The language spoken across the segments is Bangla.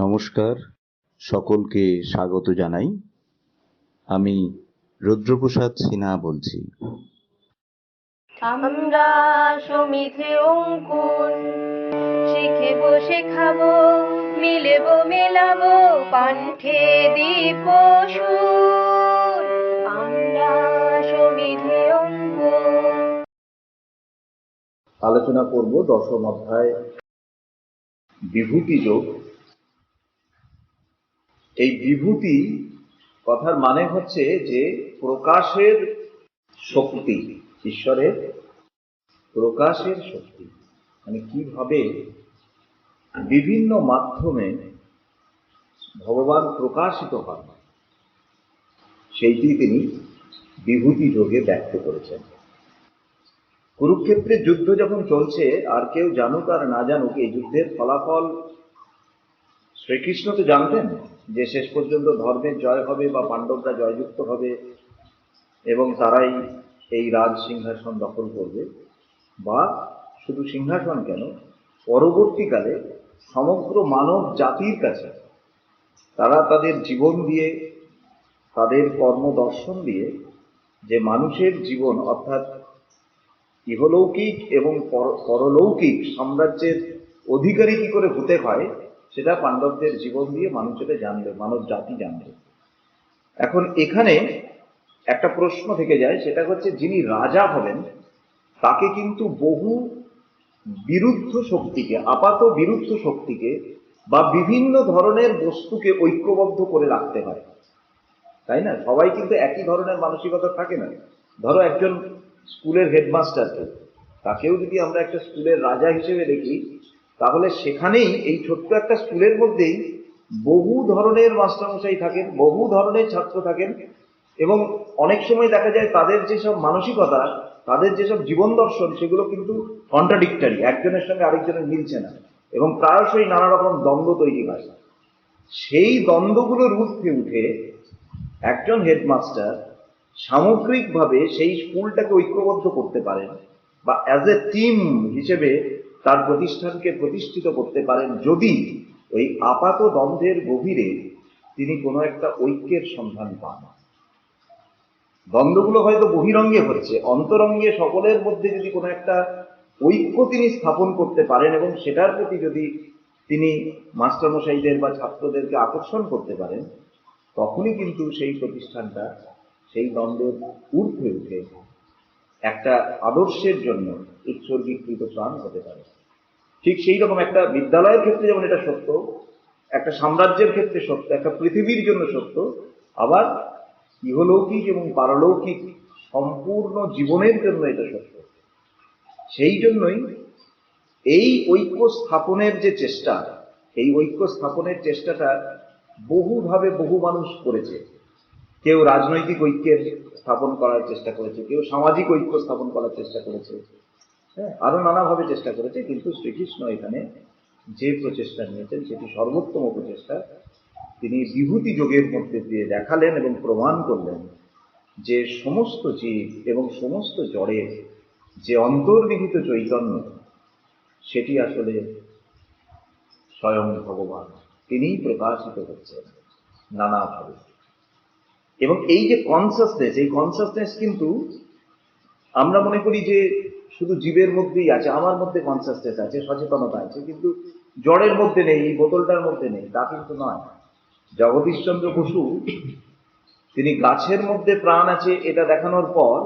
নমস্কার, সকলকে স্বাগত জানাই। আমি রুদ্রপ্রসাদ সিনহা বলছি। আমরা সমিধে অঙ্কুর শিখেব শেখাবো, মিলেব মেলাবো পান্থে দীপ সুর। আমরা সমিধে অঙ্কুর। আলোচনা করব দশম অধ্যায় বিভূতি যোগ। এই বিভূতি কথার মানে হচ্ছে যে প্রকাশের শক্তি, ঈশ্বরের প্রকাশের শক্তি, মানে কিভাবে বিভিন্ন মাধ্যমে ভগবান প্রকাশিত হন, সেইটি তিনি বিভূতি যোগে ব্যক্ত করেছেন। কুরুক্ষেত্রের যুদ্ধ যখন চলছে, আর কেউ জানুক আর না জানুক, এই যুদ্ধের ফলাফল শ্রীকৃষ্ণ তো জানতেন যে শেষ পর্যন্ত ধর্মের জয় হবে বা পাণ্ডবরা জয়যুক্ত হবে এবং তারাই এই রাজ সিংহাসন দখল করবে। বা শুধু সিংহাসন কেন, পরবর্তীকালে সমগ্র মানব জাতির কাছে তারা তাদের জীবন দিয়ে, তাদের কর্মদর্শন দিয়ে যে মানুষের জীবন অর্থাৎ ইহলৌকিক এবং পরলৌকিক সাম্রাজ্যের অধিকারী কি করে হতে হয়, সেটা পাণ্ডবদের জীবন দিয়ে মানুষ এটা জানবে, মানব জাতি জানবে। এখন এখানে একটা প্রশ্ন থেকে যায়, সেটা হচ্ছে যিনি রাজা হবেন তাকে কিন্তু বহু বিরুদ্ধ শক্তিকে, আপাত বিরুদ্ধ শক্তিকে বা বিভিন্ন ধরনের বস্তুকে ঐক্যবদ্ধ করে রাখতে হয়, তাই না? সবাই কিন্তু একই ধরনের মানসিকতা থাকে না। ধরো একজন স্কুলের হেডমাস্টারকে, তাকেও যদি আমরা একটা স্কুলের রাজা হিসেবে দেখি, তাহলে সেখানেই এই ছোট্ট একটা স্কুলের মধ্যেই বহু ধরনের মাস্টারমশাই থাকেন, বহু ধরনের ছাত্র থাকেন, এবং অনেক সময় দেখা যায় তাদের যেসব মানসিকতা, তাদের যেসব জীবন দর্শন, সেগুলো কিন্তু কন্ট্রাডিক্টরি, একজনের সঙ্গে আরেকজনের মিলছে না, এবং প্রায়শই নানা রকম দ্বন্দ্ব তৈরি হয়। সেই দ্বন্দ্বগুলোর ঊর্ধ্বে উঠে একজন হেডমাস্টার সামগ্রিকভাবে সেই স্কুলটাকে ঐক্যবদ্ধ করতে পারেন বা অ্যাজ এ টিম হিসেবে তার প্রতিষ্ঠানকে প্রতিষ্ঠিত করতে পারেন, যদি ওই আপাত দ্বন্দ্বের গভীরে তিনি কোনো একটা ঐক্যের সন্ধান পান। দ্বন্দ্বগুলো হয়তো বহিরঙ্গে হচ্ছে, অন্তরঙ্গে সকলের মধ্যে যদি কোনো একটা ঐক্য তিনি স্থাপন করতে পারেন এবং সেটার প্রতি যদি তিনি মাস্টারমশাইদের বা ছাত্রদেরকে আকর্ষণ করতে পারেন, তখনই কিন্তু সেই প্রতিষ্ঠানটা সেই দ্বন্দ্বের ঊর্ধ্বে উঠে একটা আদর্শের জন্য উৎসর্গীকৃত প্রাণ হতে পারে। ঠিক সেই রকম একটা বিদ্যালয়ের ক্ষেত্রে যেমন এটা সত্য, একটা সাম্রাজ্যের ক্ষেত্রে সত্য, একটা পৃথিবীর জন্য সত্য, আবার ইহলৌকিক এবং পারলৌকিক সম্পূর্ণ জীবনের জন্য এটা সত্য। সেই জন্যই এই ঐক্য স্থাপনের যে চেষ্টা, এই ঐক্য স্থাপনের চেষ্টাটা বহুভাবে বহু মানুষ করেছে। কেউ রাজনৈতিক ঐক্যের স্থাপন করার চেষ্টা করেছে, কেউ সামাজিক ঐক্য স্থাপন করার চেষ্টা করেছে, হ্যাঁ, আরো নানাভাবে চেষ্টা করেছে। কিন্তু শ্রীকৃষ্ণ এখানে যে প্রচেষ্টা নিয়েছেন সেটি সর্বোত্তম প্রচেষ্টা। তিনি বিভূতি যোগের মধ্যে দিয়ে দেখালেন এবং প্রমাণ করলেন যে সমস্ত জীব এবং সমস্ত জড়ের যে অন্তর্নিহিত চৈতন্য, সেটি আসলে স্বয়ং ভগবান, তিনিই প্রকাশিত হচ্ছেন নানাভাবে। এবং এই যে কনসাসনেস, এই কনসাসনেস কিন্তু আমরা মনে করি যে শুধু জীবের মধ্যেই আছে, আমার মধ্যে কনসাসনেস আছে, সচেতনতা আছে, কিন্তু জড়ের মধ্যে নেই, এই বোতলটার মধ্যে নেই, তা কিন্তু নয়। জগদীশচন্দ্র বসু তিনি গাছের মধ্যে প্রাণ আছে এটা দেখানোর পর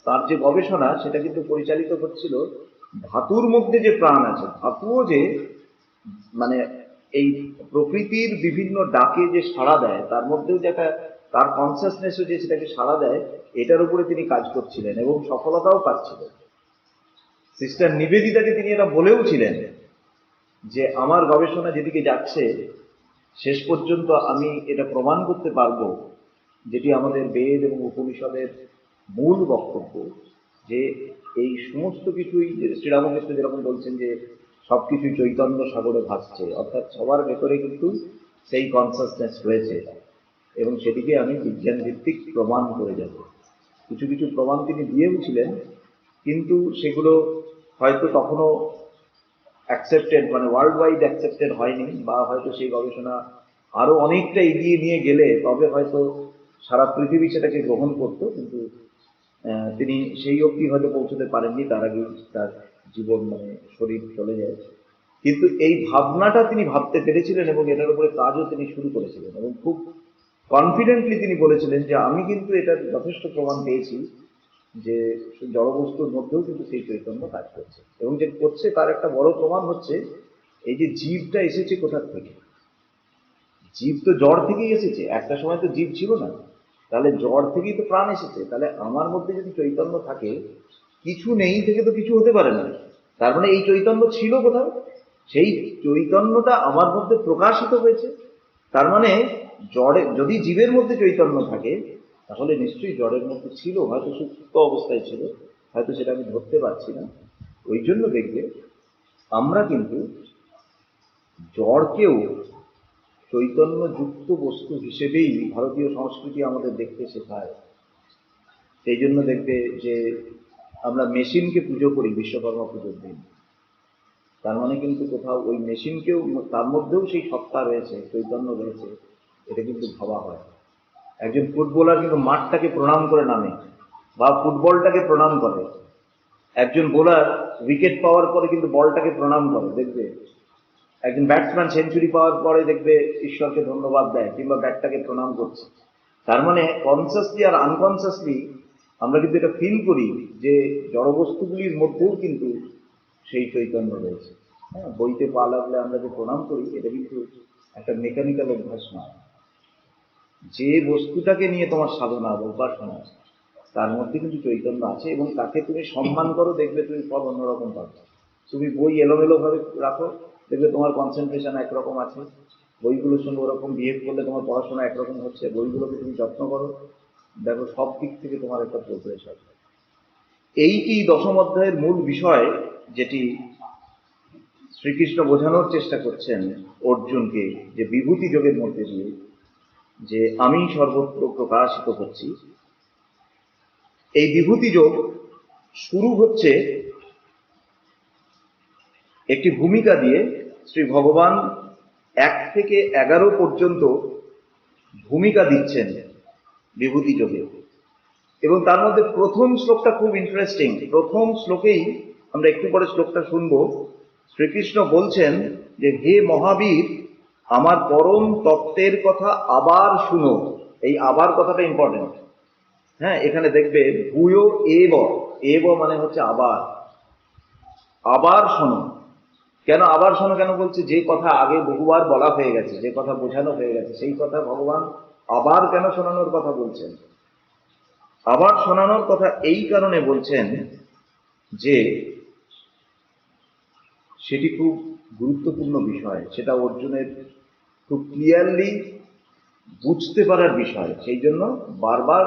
তার যে গবেষণা, সেটা কিন্তু পরিচালিত হচ্ছিল ধাতুর মধ্যে যে প্রাণ আছে, ধাতুও যে মানে এই প্রকৃতির বিভিন্ন ডাকে যে সাড়া দেয়, তার মধ্যেও যে একটা তার কনসাসনেসও যে সেটাকে সাড়া দেয়, এটার উপরে তিনি কাজ করছিলেন এবং সফলতাও পাচ্ছিলেন। সিস্টার নিবেদিতাকে তিনি এটা বলেও ছিলেন যে আমার গবেষণা যেদিকে যাচ্ছে, শেষ পর্যন্ত আমি এটা প্রমাণ করতে পারবো, যেটি আমাদের বেদ এবং উপনিষদের মূল বক্তব্য, যে এই সমস্ত কিছুই শ্রীরামকৃষ্ণ যেরকম বলছেন যে সবকিছু চৈতন্য সাগরে ভাসছে, অর্থাৎ সবার ভেতরে কিন্তু সেই কনসাসনেস রয়েছে, এবং সেটিকে আমি বিজ্ঞান ভিত্তিক প্রমাণ করে যাব। কিছু কিছু প্রমাণ তিনি দিয়েও ছিলেন, কিন্তু সেগুলো হয়তো তখনও অ্যাকসেপ্টেড, মানে ওয়ার্ল্ড ওয়াইড অ্যাকসেপ্টেড হয়নি, বা হয়তো সেই গবেষণা আরো অনেকটা এগিয়ে নিয়ে গেলে তবে হয়তো সারা পৃথিবী সেটাকে গ্রহণ করতো, কিন্তু তিনি সেই অবধি হয়তো পৌঁছতে পারেননি, তার আগে তার জীবন মানে শরীর চলে যায়। কিন্তু এই ভাবনাটা তিনি ভাবতে পেরেছিলেন এবং এটার উপরে কাজও তিনি শুরু করেছিলেন, এবং খুব কনফিডেন্টলি তিনি বলেছিলেন যে আমি কিন্তু এটার যথেষ্ট প্রমাণ পেয়েছি যে জড়বস্তুর মধ্যেও কিন্তু সেই চৈতন্য কাজ করছে, এবং যে করছে তার একটা বড় প্রমাণ হচ্ছে এই যে জীবটা এসেছে কোথা থেকে। জীব তো জড় থেকেই এসেছে, একটা সময় তো জীব ছিল না, তাহলে জড় থেকেই তো প্রাণ এসেছে। তাহলে আমার মধ্যে যদি চৈতন্য থাকে, কিছু নেই থেকে তো কিছু হতে পারে না, তার মানে এই চৈতন্য ছিল কোথাও, সেই চৈতন্যটা আমার মধ্যে প্রকাশিত হয়েছে। তার মানে জড়ে যদি জীবের মধ্যে চৈতন্য থাকে, তাহলে নিশ্চয়ই জড়ের মধ্যে ছিল, হয়তো সুপ্ত অবস্থায় ছিল, হয়তো সেটা আমি ধরতে পারছি না। ওই জন্য দেখবে আমরা কিন্তু জড়কেও চৈতন্যযুক্ত বস্তু হিসেবেই ভারতীয় সংস্কৃতি আমাদের দেখতে শেখায়। সেই জন্য দেখবে যে আমরা মেশিনকে পুজো করি বিশ্বকর্মা পুজোর দিন, তার মানে কিন্তু কোথাও ওই মেশিনকেও, তার মধ্যেও সেই সত্তা রয়েছে, চৈতন্য রয়েছে, এটা কিন্তু ভাবা হয়। একজন ফুটবলার কিন্তু মাঠটাকে প্রণাম করে নামে, বা ফুটবলটাকে প্রণাম করে। একজন বোলার উইকেট পাওয়ার পরে কিন্তু বলটাকে প্রণাম করে, দেখবে। একজন ব্যাটসম্যান সেঞ্চুরি পাওয়ার পরে দেখবে ঈশ্বরকে ধন্যবাদ দেয়, কিংবা ব্যাটটাকে প্রণাম করছে। তার মানে কনসিয়াসলি আর আনকনসিয়াসলি আমরা কিন্তু এটা ফিল করি যে জড়বস্তুগুলির মধ্যেও কিন্তু সেই চৈতন্য রয়েছে। হ্যাঁ, বইতে পা লাগলে আমরা যে প্রণাম করি, এটা কিন্তু একটা মেকানিক্যাল অভ্যাস নয়। যে বস্তুটাকে নিয়ে তোমার সাধনা বা উপাসনা, তার মধ্যে কিন্তু চৈতন্য আছে, এবং তাকে তুমি সম্মান করো, দেখবে তুমি ফল অন্যরকম পাবে। তুমি বই এলোমেলো ভাবে রাখো, দেখবে তোমার কনসেন্ট্রেশন একরকম আছে, বইগুলোর সঙ্গে ওরকম বিহেভ করলে তোমার পড়াশোনা একরকম হচ্ছে। বইগুলোকে তুমি যত্ন করো, দেখো সব দিক থেকে তোমার একটা প্রোগ্রেস হবে। এইটি দশম অধ্যায়ের মূল বিষয়, যেটি শ্রীকৃষ্ণ বোঝানোর চেষ্টা করছেন অর্জুনকে, যে বিভূতি যোগের মধ্যে দিয়ে যে আমি সর্বত্র প্রকাশিত হচ্ছি। এই বিভূতি যোগ শুরু হচ্ছে একটি ভূমিকা দিয়ে। শ্রী ভগবান 1 থেকে 11 পর্যন্ত ভূমিকা দিচ্ছেন বিভূতি যোগে, এবং তার মধ্যে প্রথম শ্লোকটা খুব ইন্টারেস্টিং। প্রথম শ্লোকেই আমরা একটু পরে শ্লোকটা শুনবো। শ্রীকৃষ্ণ বলছেন যে হে মহাবীর, আমার পরম তত্ত্বের কথা আবার শুনো। এই আবার কথাটা ইম্পর্টেন্ট। হ্যাঁ, এখানে দেখবে ভূয়ো এব, এব মানে হচ্ছে আবার, আবার শোনো। কেন আবার শোনো কেন বলছে? যে কথা আগে বহুবার বলা হয়ে গেছে, যে কথা বোঝানো হয়ে গেছে, সেই কথা ভগবান আবার কেন শোনানোর কথা বলছেন? আবার শোনানোর কথা এই কারণে বলছেন যে সেটি খুব গুরুত্বপূর্ণ বিষয়, সেটা অর্জুনের খুব ক্লিয়ারলি বুঝতে পারার বিষয়। সেই জন্য বারবার,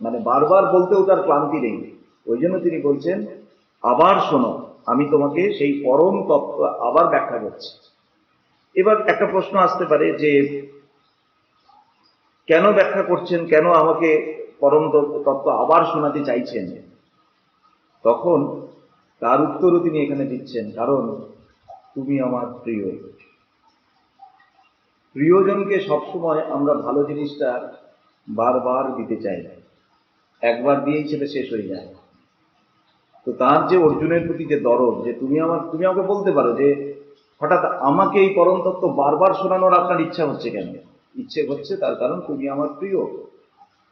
মানে বারবার বলতেও তার ক্লান্তি নেই। ওই জন্য তিনি বলছেন আবার শোনো, আমি তোমাকে সেই পরম তত্ত্ব আবার ব্যাখ্যা করছি। এবার একটা প্রশ্ন আসতে পারে যে কেন ব্যাখ্যা করছেন, কেন আমাকে পরম তত্ত্ব আবার শোনাতে চাইছেন? তখন তার উত্তরও তিনি এখানে দিচ্ছেন, কারণ তুমি আমার প্রিয়। প্রিয়জনকে সবসময় আমরা ভালো জিনিসটা বারবার দিতে চাই, একবার দিয়েই সেটা শেষ হয়ে যায়। তো তার যে অর্জুনের প্রতি যে দরদ, যে তুমি আমাকে বলতে পারো যে হঠাৎ আমাকে এই পরম তত্ত্ব বারবার শোনানোর আপনার ইচ্ছা হচ্ছে কেন? ইচ্ছে হচ্ছে তার কারণ তুমি আমার প্রিয়।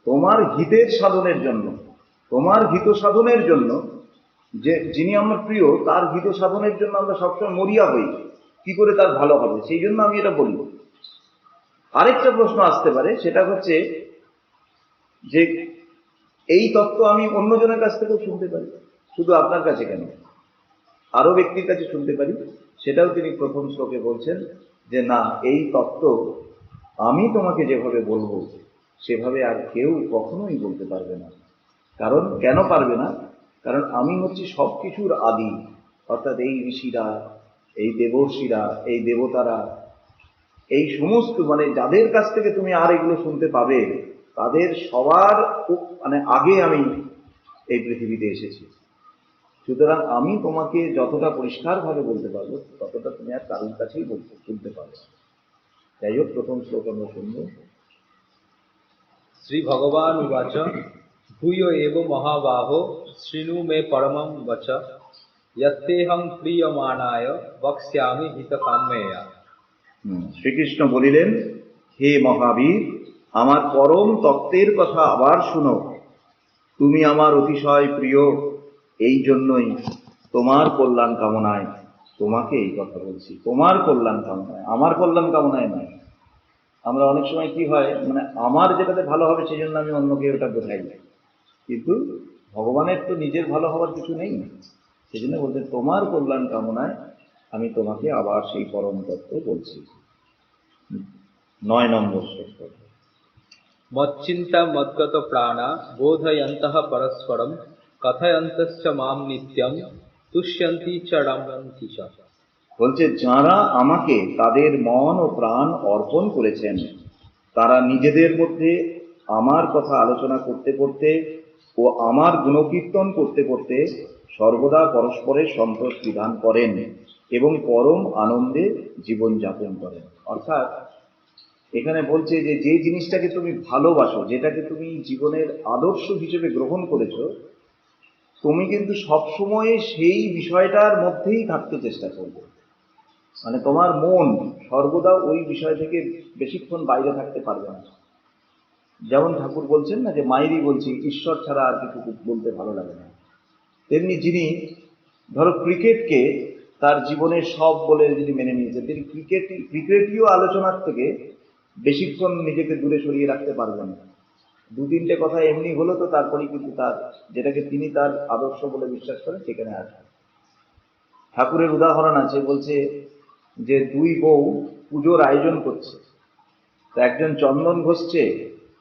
তোমার হিতের সাধনের জন্য, তোমার হিত সাধনের জন্য, যে যিনি আমার প্রিয় তার হিত সাধনের জন্য আমরা সবসময় মরিয়া হই, কি করে তার ভালো হবে, সেই জন্য আমি এটা বলি। আরেকটা প্রশ্ন আসতে পারে, সেটা হচ্ছে যে এই তত্ত্ব আমি অন্যজনের কাছ থেকেও শুনতে পারি, শুধু আপনার কাছে কেন, আরো ব্যক্তির কাছে শুনতে পারি। সেটাও তিনি প্রথম শ্লোকে বলছেন যে না, এই তত্ত্ব আমি তোমাকে যেভাবে বলবো সেভাবে আর কেউ কখনোই বলতে পারবে না। কারণ কেন পারবে না? কারণ আমি হচ্ছি সবকিছুর আদি, অর্থাৎ এই ঋষিরা, এই দেবর্ষিরা, এই দেবতারা, এই সমস্ত মানে যাদের কাছ থেকে তুমি আর এগুলো শুনতে পাবে, তাদের সবার মানে আগে আমি এই পৃথিবীতে এসেছি। সুতরাং আমি তোমাকে যতটা পরিষ্কারভাবে বলতে পারবো ততটা তুমি আর কারোর কাছেই শুনতে পারবে। যাই হোক, প্রথম শ্লোক আমরা শুনবো। শ্রী ভগবান উবাচ ভূয় এব মহাবাহো শৃণু মে পরমং বচ যত্তেহং প্রিয়মাণায় বক্ষ্যামি হিতকাম্যয়া। শ্রীকৃষ্ণ বলিলেন, হে মহাবীর, আমার পরম তত্ত্বের কথা আবার শুনো। তুমি আমার অতিশয় প্রিয়, এই জন্যই তোমার কল্যাণ কামনায় তোমাকে এই কথা বলছি। তোমার কল্যাণ কামনায়, আমার কল্যাণ কামনায় নয়। আমরা অনেক সময় কি হয়, মানে আমার যেটাতে ভালো হবে সেই জন্য আমি অন্যকে ওটা বোঝাই, কিন্তু ভগবানের তো নিজের ভালো হওয়ার কিছু নেই। সেই জন্য বলতে তোমার কল্যাণ কামনায় আমি তোমাকে আবার সেই পরম তত্ত্ব বলছি। 9 নম্বর শ্লোক। মচ্চিন্তা মদ্গত প্রাণা বোধয়ন্তঃ পরস্পরম কথয়ন্তশ্চ মাম নিত্যম তুষ্যন্তি চ রমন্তি চ। বলছে, যাঁরা আমাকে তাদের মন ও প্রাণ অর্পণ করেছেন, তারা নিজেদের মধ্যে আমার কথা আলোচনা করতে করতে ও আমার গুণকীর্তন করতে করতে সর্বদা পরস্পরের সন্তোষ বিধান করেন এবং পরম আনন্দে জীবনযাপন করেন। অর্থাৎ এখানে বলছে যে যে জিনিসটাকে তুমি ভালোবাসো, যেটাকে তুমি জীবনের আদর্শ হিসেবে গ্রহণ করেছো, তুমি কিন্তু সবসময় সেই বিষয়টার মধ্যেই থাকতে চেষ্টা করবে। মানে তোমার মন সর্বদা ওই বিষয় থেকে বেশিক্ষণ বাইরে থাকতে পারবে না। যেমন ঠাকুর বলছেন না যে মায়েরই বলছি ঈশ্বর ছাড়া আর কিছু বলতে ভালো লাগে না, তেমনি যিনি ধরো ক্রিকেটকে তার জীবনের সব বলে যিনি মেনে নিয়েছেন, তিনি ক্রিকেটীয় আলোচনার থেকে বেশিক্ষণ নিজেকে দূরে সরিয়ে রাখতে পারবেন না। 2-3টে কথা এমনি হলো তো তারপরেই কিন্তু তার যেটাকে তিনি তার আদর্শ বলে বিশ্বাস করেন সেখানে আসবে। ঠাকুরের উদাহরণ আছে, বলছে যে 2 বউ পুজোর আয়োজন করছে, তো একজন চন্দন ঘষছে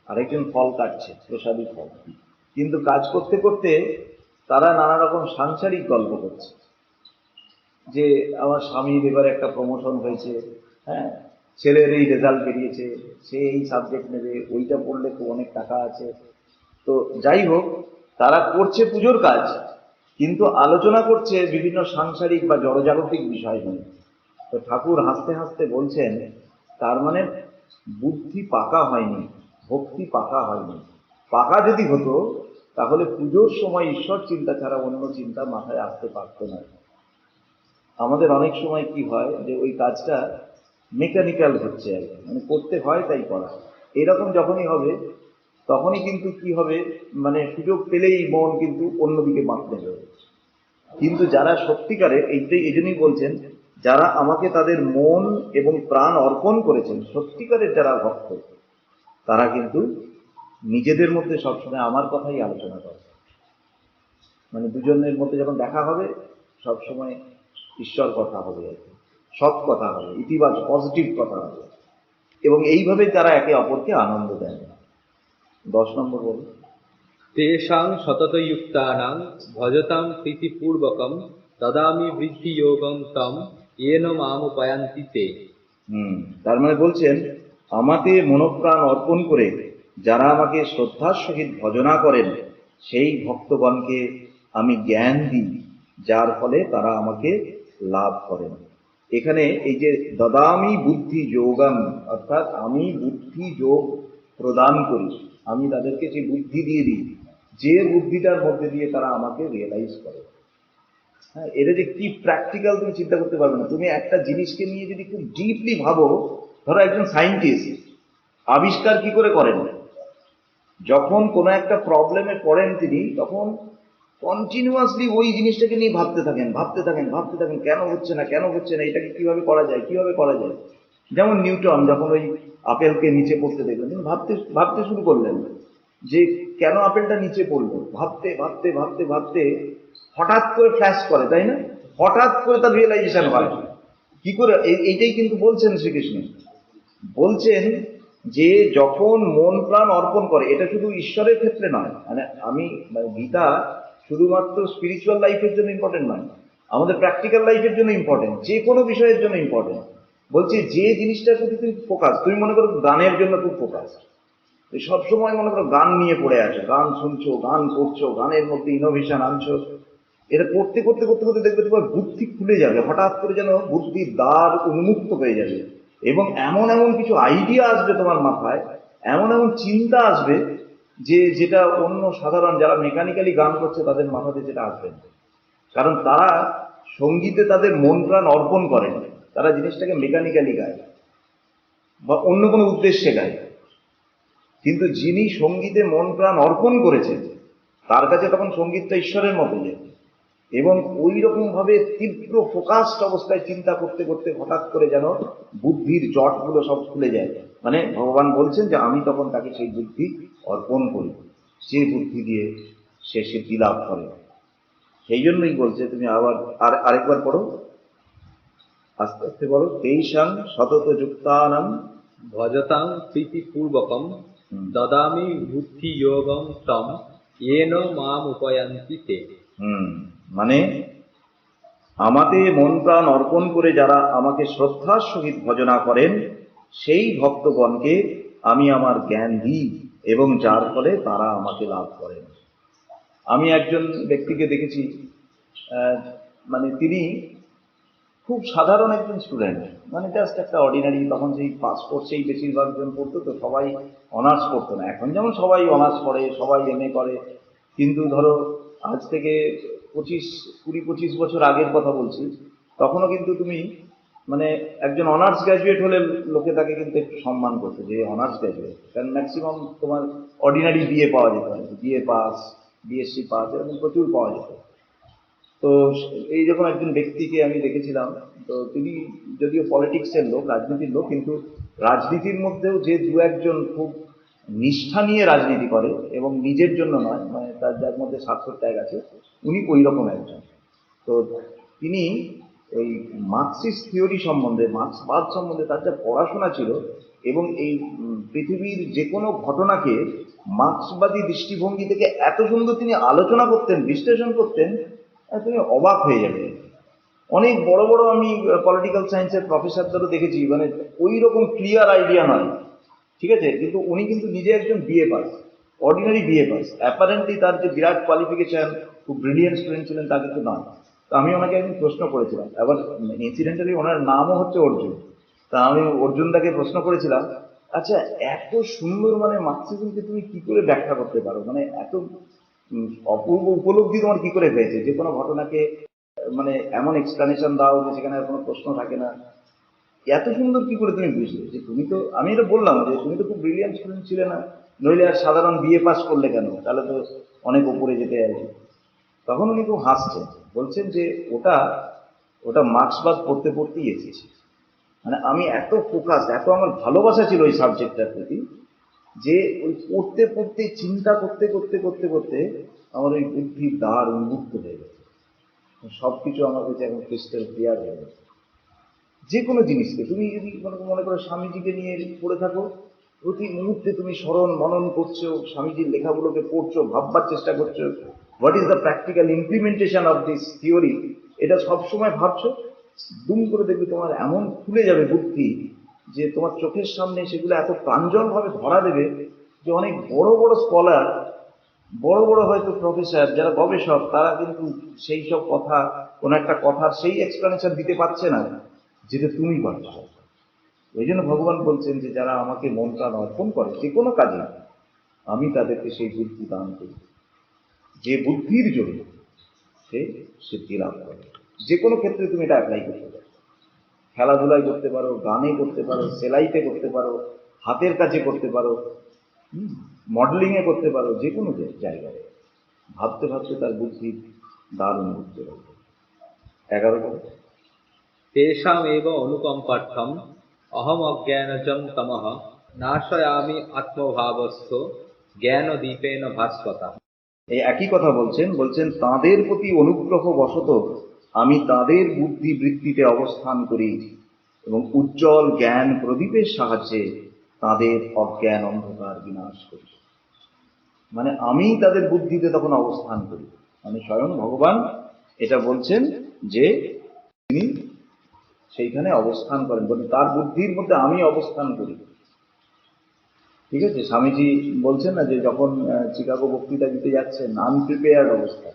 আর একজন ফল কাটছে, প্রসাদী ফল। কিন্তু কাজ করতে করতে তারা নানা রকম সাংসারিক গল্প করছে, যে আমার স্বামীর এবার একটা প্রমোশন হয়েছে, হ্যাঁ, ছেলের এই রেজাল্ট বেরিয়েছে, সে এই সাবজেক্ট নেবে, ওইটা পড়লে তো অনেক টাকা আছে। তো যাই হোক, তারা করছে পুজোর কাজ, কিন্তু আলোচনা করছে বিভিন্ন সাংসারিক বা জড়জাগতিক বিষয় নিয়ে। তো ঠাকুর হাসতে হাসতে বলছেন, তার মানে বুদ্ধি পাকা হয়নি, ভক্তি পাকা হয়নি। পাকা যদি হতো তাহলে পুজোর সময় ঈশ্বর চিন্তা ছাড়া অন্য চিন্তা মাথায় আসতে পারত না। আমাদের অনেক সময় কি হয় যে ওই কাজটা মেকানিক্যাল হচ্ছে আর কি, মানে করতে হয় তাই করা। এরকম যখনই হবে তখনই কিন্তু কি হবে, মানে সুযোগ পেলেই মন কিন্তু অন্যদিকে বাঁকতে হবে। কিন্তু যারা সত্যিকারের, এই জন্যই বলছেন, যারা আমাকে তাদের মন এবং প্রাণ অর্পণ করেছেন, সত্যিকারের যারা ভক্ত, তারা কিন্তু নিজেদের মধ্যে সবসময় আমার কথাই আলোচনা করে। মানে দুজনের মধ্যে যখন দেখা হবে সবসময় ঈশ্বর কথা হবে, সৎ কথা হবে, ইতিবাচক পজিটিভ কথা হবে, এবং এইভাবে তারা একে অপরকে আনন্দ দেয়। 10 নম্বর বলুন। তেষাং সততযুক্তানাং ভজতাম প্রীতিপূর্বকম দদামি বৃদ্ধি যোগং তম येन মামুপায়ান্তি তে। তার মানে বলছেন, আমাকে মনোপ্রাণ অর্পণ করে যারা আমাকে শ্রদ্ধার সহিত ভজনা করেন, সেই ভক্তগণকে আমি জ্ঞান দিই, যার ফলে তারা আমাকে লাভ করেন। এখানে এই যে দদামি বুদ্ধি যোগম, অর্থাৎ আমি বুদ্ধি যোগ প্রদান করি, আমি তাদেরকে যে বুদ্ধি দিয়ে দিই, যে বুদ্ধিটার মধ্যে দিয়ে তারা আমাকে রিয়েলাইজ করে। হ্যাঁ, এটা যে কি প্র্যাকটিক্যাল তুমি চিন্তা করতে পারবে না। তুমি একটা জিনিসকে নিয়ে যদি খুব ডিপলি ভাবো, ধরো একজন সায়েন্টিস্ট আবিষ্কার কি করে করেন, যখন কোনো একটা প্রবলেমে পড়েন তিনি, তখন কন্টিনিউয়াসলি ওই জিনিসটাকে নিয়ে ভাবতে থাকেন, কেন হচ্ছে না, এটাকে কিভাবে করা যায়। যেমন নিউটন যখন ওই আপেলকে নিচে পড়তে দেখলেন, তিনি ভাবতে শুরু করলেন যে কেন আপেলটা নিচে পড়লো। ভাবতে হঠাৎ করে ফ্ল্যাশ করে, তাই না? হঠাৎ করে তার রিয়েলাইজেশন হয়। কি করে? এইটাই কিন্তু বলছেন শ্রীকৃষ্ণ, বলছেন যে যখন মন প্রাণ অর্পণ করে, এটা শুধু ঈশ্বরের ক্ষেত্রে নয়, মানে গীতা শুধুমাত্র স্পিরিচুয়াল লাইফের জন্য ইম্পর্টেন্ট নয়, আমাদের প্র্যাকটিক্যাল লাইফের জন্য ইম্পর্টেন্ট, যে কোনো বিষয়ের জন্য ইম্পর্টেন্ট। বলছে যে জিনিসটার প্রতি তুমি ফোকাস, তুমি মনে করো গানের জন্য খুব ফোকাস, সবসময় মনে করো গান নিয়ে পড়ে আছো, গান শুনছো, গান করছো, গানের মধ্যে ইনোভেশন আনছো, এটা করতে করতে করতে করতে দেখবে তোমার বুদ্ধি খুলে যাবে, হঠাৎ করে যেন বুদ্ধির দ্বার উন্মুক্ত হয়ে যাবে এবং এমন এমন কিছু আইডিয়া আসবে তোমার মাথায়, এমন এমন চিন্তা আসবে যেটা অন্য সাধারণ যারা মেকানিক্যালি গান করছে তাদের মাথাতে যেটা আসবে না। কারণ তারা সঙ্গীতে তাদের মন প্রাণ অর্পণ করেন, তারা জিনিসটাকে মেকানিক্যালি গায় বা অন্য কোনো উদ্দেশ্যে গায়। কিন্তু যিনি সঙ্গীতে মন প্রাণ অর্পণ করেছেন তার কাছে তখন সঙ্গীতটা ঈশ্বরের মতো যায় এবং ওই রকম ভাবে তীব্র ফোকাসড অবস্থায় চিন্তা করতে করতে হঠাৎ করে যেন বুদ্ধির জটগুলো সব খুলে যায়। মানে ভগবান বলছেন যে আমি তখন তাকে সেই বুদ্ধি অর্পণ করি, যে বুদ্ধি দিয়ে সে সিদ্ধি লাভ করে। সেই জন্যই বলছে, তুমি আবার আরেকবার পড়ো, আস্তে আস্তে বলো। তেইশাং সতত যুক্তানাং ভজতাং প্রীতিপূর্বকম দদামি বুদ্ধি যোগম তম येन মাম উপয়ান্তি তে। মানে আমাতে মন প্রাণ অর্পণ করে যারা আমাকে শ্রদ্ধার সহিত ভজনা করেন সেই ভক্তগণকে আমি আমার জ্ঞান দিই এবং যার ফলে তারা আমাকে লাভ করেন। আমি একজন ব্যক্তিকে দেখেছি, মানে তিনি খুব সাধারণ একজন স্টুডেন্ট, মানে জাস্ট একটা অর্ডিনারি, তখন সেই পাস কোর্সেই বেশিরভাগ জন পড়তো, তো সবাই অনার্স করতো না। এখন যেমন সবাই অনার্স করে, সবাই এমএ করে, কিন্তু ধরো আজ থেকে 20-25 বছর আগের কথা বলছি, তখনও কিন্তু তুমি মানে একজন অনার্স গ্র্যাজুয়েট হলে লোকে তাকে কিন্তু একটু সম্মান করতো যে অনার্স গ্র্যাজুয়েট, কারণ ম্যাক্সিমাম তোমার অর্ডিনারি বিএ পাওয়া যেত, বিএ পাস, বিএসসি পাস, এরকম প্রচুর পাওয়া যেত। তো এই যখন একজন ব্যক্তিকে আমি দেখেছিলাম, তো তিনি যদিও পলিটিক্সের লোক, রাজনীতির লোক, কিন্তু রাজনীতির মধ্যেও যে দু একজন খুব নিষ্ঠা নিয়ে রাজনীতি করে এবং নিজের জন্য নয়, মানে তার যার মধ্যে স্বার্থের ত্যাগ আছে, উনি ওই রকম একজন। তো তিনি ওই মার্কসিস্ট থিওরি সম্বন্ধে, মার্ক্সবাদ সম্বন্ধে তার যা পড়াশোনা ছিল এবং এই পৃথিবীর যে কোনো ঘটনাকে মার্ক্সবাদী দৃষ্টিভঙ্গি থেকে এত সুন্দর তিনি আলোচনা করতেন, বিশ্লেষণ করতেন, তুমি অবাক হয়ে যাবে। অনেক বড় বড় আমি পলিটিক্যাল সায়েন্সের প্রফেসরদেরও দেখেছি, মানে ওই রকম ক্লিয়ার আইডিয়া নয়, ঠিক আছে, কিন্তু উনি কিন্তু নিজে একজন BA pass, ordinary BA pass, apparently তার যে বিরাট কোয়ালিফিকেশন, খুব ব্রিলিয়েন্ট স্টুডেন্ট ছিলেন তা কিন্তু নয়। তো আমি ওনাকে একদিন প্রশ্ন করেছিলাম, এবার ইনসিডেন্টালি ওনার নামও হচ্ছে অর্জুন। তা আমি অর্জুনদাকে প্রশ্ন করেছিলাম, আচ্ছা এত সুন্দর মানে মার্কসিজমকে তুমি কি করে ব্যাখ্যা করতে পারো, মানে এত অপূর্ব উপলব্ধি তোমার কি করে হয়েছে যে কোনো ঘটনাকে মানে এমন এক্সপ্লানেশন দাও যে সেখানে আর কোনো প্রশ্ন থাকে না, এত সুন্দর কি করে তুমি বুঝলে? যে তুমি তো, আমি এটা বললাম যে তুমি তো খুব ব্রিলিয়ান্ট স্টুডেন্ট ছিলে না, নইলে আর সাধারণ বিএ পাস করলে কেন, তাহলে তো অনেক উপরে যেতে চাইছে। তখন উনি খুব হাসছেন, বলছেন যে ওটা ওটা মার্ক্সবাদ পড়তে পড়তেই এসেছে। মানে আমি এত ফোকাস, এত আমার ভালোবাসা ছিল ওই সাবজেক্টটার প্রতি, যে ওই পড়তে পড়তে চিন্তা করতে করতে করতে করতে আমার ওই বুদ্ধির দ্বার উন্মুক্ত হয়ে গেছে, সবকিছু আমার কাছে এখন ক্রিস্টাল ক্লিয়ার হয়ে গেছে। যে কোনো জিনিসকে তুমি যদি মনে করো স্বামীজিকে নিয়ে পড়ে থাকো, প্রতি মুহূর্তে তুমি স্মরণ মনন করছো, স্বামীজির লেখাগুলোকে পড়ছো, ভাববার চেষ্টা করছো, what is the practical implementation of this theory, এটা সবসময় ভাবছো। দুম করে দেখবে তোমার এমন খুলে যাবে বুদ্ধি যে তোমার চোখের সামনে সেগুলো এত প্রাঞ্জলভাবে ধরা দেবে যে অনেক বড় বড় স্কলার, বড় বড় হয়তো প্রফেসর যারা গবেষক, তারা কিন্তু সেই সব কথা, কোন একটা কথার সেই এক্সপ্লেনেশন দিতে পারছে না যেটা তুমি পারছো। ওই জন্য ভগবান বলছেন যে যারা আমাকে মন প্রাণ অর্পণ করে যে কোনো কাজে, আমি তাদেরকে সেই বুদ্ধি দান করি, যে বুদ্ধির জন্য সে সিদ্ধি লাভ করে। যে কোনো ক্ষেত্রে তুমি এটা অ্যাপ্লাই করতে পারো, খেলাধুলায় করতে পারো, গানে করতে পারো, সেলাইতে করতে পারো, হাতের কাজে করতে পারো, মডেলিংয়ে করতে পারো, যে কোনো জায়গায় ভাবতে ভাবতে তার বুদ্ধি দারুণ বুঝতে পারবে। 11 করে তেষামেব অনুকম্পার্থম অহম অজ্ঞানজং তমঃ নাশয়ামি আত্মভাবস্থ জ্ঞানদীপেন ভাস্বতা। এই একই কথা বলছেন তাঁদের প্রতি অনুগ্রহ বশত আমি তাদের বুদ্ধি বৃত্তিতে অবস্থান করি এবং উজ্জ্বল জ্ঞান প্রদীপের সাহায্যে তাদের অজ্ঞান অন্ধকার বিনাশ করি। মানে আমি তাদের বুদ্ধিতে তখন অবস্থান করি, মানে স্বয়ং ভগবান এটা বলছেন যে তিনি সেইখানে অবস্থান করেন, বলে তার বুদ্ধির মধ্যে আমি অবস্থান করি। ঠিক আছে, স্বামীজি বলছেন না যে যখন চিকাগো বক্তৃতা দিতে যাচ্ছেন, আনপ্রিপেয়ার্ড অবস্থা,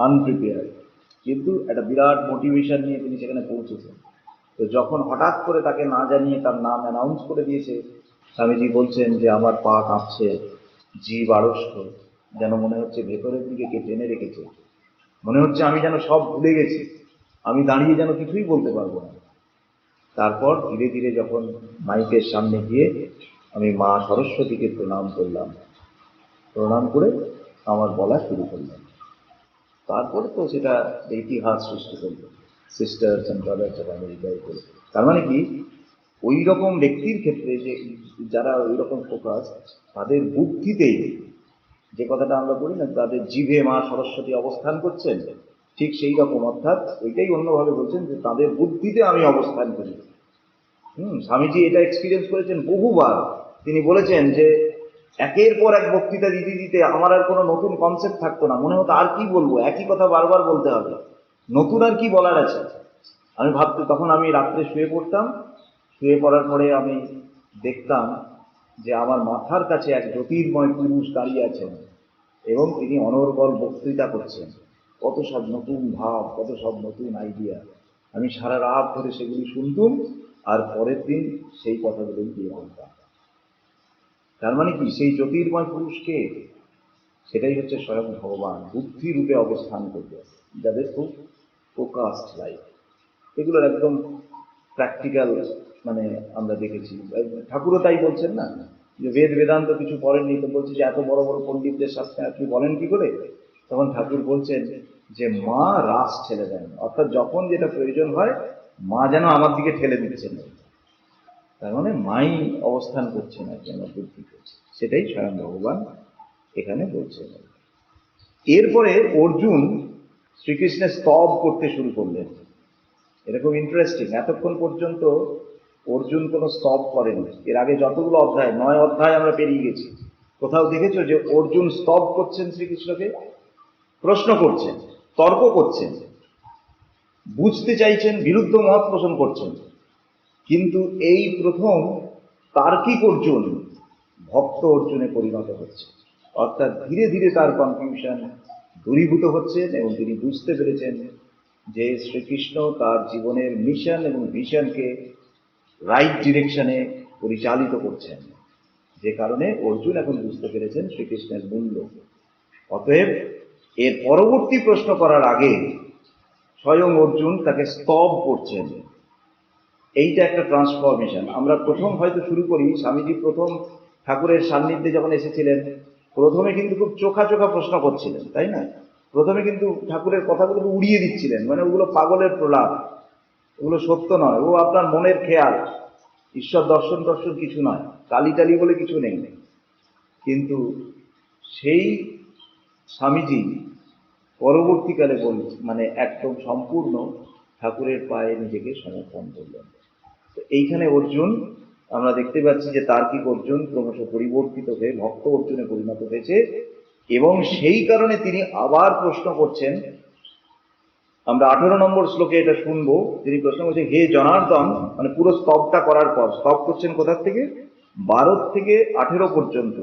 আনপ্রিপেয়ার্ড, কিন্তু একটা বিরাট মোটিভেশন নিয়ে তিনি সেখানে পৌঁছেছেন। তো যখন হঠাৎ করে তাকে না জানিয়ে তার নাম অ্যানাউন্স করে দিয়েছে, স্বামীজি বলছেন যে আমার পা কাঁপছে, জীব আড়ষ্ট, যেন মনে হচ্ছে ভেতরের দিকে কে টেনে রেখেছে, মনে হচ্ছে আমি যেন সব ভুলে গেছি, আমি দাঁড়িয়ে যেন কিছুই বলতে পারবো না। তারপর ধীরে ধীরে যখন মাইকের সামনে গিয়ে আমি মা সরস্বতীকে প্রণাম করলাম, প্রণাম করে আমার বলা শুরু করলাম। তারপরে তো সেটা ইতিহাস সৃষ্টি করলো, সিস্টার্স অ্যান্ড ব্রাদার্স অফ আমেরিকায় করে। তার মানে কি, ওই রকম ব্যক্তির ক্ষেত্রে যে যারা ওই রকম ফোকাস, তাদের বুদ্ধিতেই, যে কথাটা আমরা বলি না, তাদের জিভে মা সরস্বতী অবস্থান করছেন, ঠিক সেই রকম, অর্থাৎ ওইটাই অন্যভাবে বলছেন যে তাদের বুদ্ধিতে আমি অবস্থান করি। স্বামীজি এটা এক্সপিরিয়েন্স করেছেন বহুবার। তিনি বলেছেন যে একের পর এক বক্তৃতা দিতে দিতে আমার আর কোনো নতুন কনসেপ্ট থাকতো না, মনে হতো আর কি বলবো, একই কথা বারবার বলতে হবে, নতুন আর কি বলার আছে। আমি ভাবতে, তখন আমি রাত্রে শুয়ে পড়তাম, শুয়ে পড়ার পরে আমি দেখতাম যে আমার মাথার কাছে এক জ্যোতির্ময় পুরুষ দাঁড়িয়ে আছেন এবং তিনি অনর্গল বক্তৃতা করছেন, কত সব নতুন ভাব, কত সব নতুন আইডিয়া। আমি সারা রাত ধরে সেগুলি শুনতুম আর পরের দিন সেই কথাগুলোই দিয়ে বলতাম। তার মানে কি, সেই জ্যোতির্ময় পুরুষকে, সেটাই হচ্ছে স্বয়ং ভগবান বুদ্ধি রূপে অবস্থান করবে, যাদের খুব ফোকাসড লাইফ। এগুলোর একদম প্র্যাকটিক্যাল, মানে আমরা দেখেছি। ঠাকুরও তাই বলছেন না, যে বেদ বেদান্ত কিছু পড়েননি, তো বলছে যে এত বড় বড় পণ্ডিতদের সাথে আপনি বলেন কি করে? তখন ঠাকুর বলছেন যে মা রাস ঠেলে দেন, অর্থাৎ যখন যেটা প্রয়োজন হয় মা যেন আমার দিকে ঠেলে দিচ্ছেন, তার মানে মাই অবস্থান করছে না, কেন বুদ্ধি করছে, সেটাই স্বয়ং ভগবান এখানে বলছেন। এরপরে অর্জুন শ্রীকৃষ্ণের স্তব করতে শুরু করলেন। এটা খুব ইন্টারেস্টিং। এতক্ষণ পর্যন্ত অর্জুন কোনো স্তব করেনি। এর আগে যতগুলো অধ্যায়, 9 অধ্যায় আমরা পেরিয়ে গেছি, কোথাও দেখেছো যে অর্জুন স্তব করছেন শ্রীকৃষ্ণকে? প্রশ্ন করছেন, তর্ক করছেন, বুঝতে চাইছেন, বিরুদ্ধ মত পোষণ করছেন। কিন্তু এই প্রথম তার্কিক অর্জুন ভক্ত অর্জুনে পরিণত হচ্ছে, অর্থাৎ ধীরে ধীরে তার কনফিউশন দূরীভূত হচ্ছেন এবং তিনি বুঝতে পেরেছেন যে শ্রীকৃষ্ণ তার জীবনের মিশন এবং ভিশনকে রাইট ডিরেকশনে পরিচালিত করছেন, যে কারণে অর্জুন এখন বুঝতে পেরেছেন শ্রীকৃষ্ণের মূল্য। অতএব এর পরবর্তী প্রশ্ন করার আগে স্বয়ং অর্জুন তাকে স্তব করছেন। এইটা একটা ট্রান্সফরমেশন। আমরা প্রথম হয়তো শুরু করি, স্বামীজি প্রথম ঠাকুরের সান্নিধ্যে যখন এসেছিলেন, প্রথমে কিন্তু খুব চোখা চোখা প্রশ্ন করছিলেন, তাই না? প্রথমে কিন্তু ঠাকুরের কথাগুলো উড়িয়ে দিচ্ছিলেন, মানে ওগুলো পাগলের প্রলাপ, ওগুলো সত্য নয়, ও আপনার মনের খেয়াল, ঈশ্বর দর্শন দর্শন কিছু নয়, কালি টালি বলে কিছু নেই। কিন্তু সেই স্বামীজি পরবর্তীকালে মানে একদম সম্পূর্ণ ঠাকুরের পায়ে নিজেকে সমর্পণ করলেন। তো এইখানে অর্জুন, আমরা দেখতে পাচ্ছি যে তার্কিক অর্জুন ক্রমশ পরিবর্তিত হয়ে ভক্ত অর্জুনে পরিণত হয়েছে, এবং সেই কারণে তিনি আবার প্রশ্ন করছেন। আমরা 18 নম্বর শ্লোকে এটা শুনবো। তিনি প্রশ্ন করছেন, হে জনার্দন, মানে পুরো স্তবটা করার পর, স্তব করছেন কোথার থেকে? 12 থেকে 18 পর্যন্ত,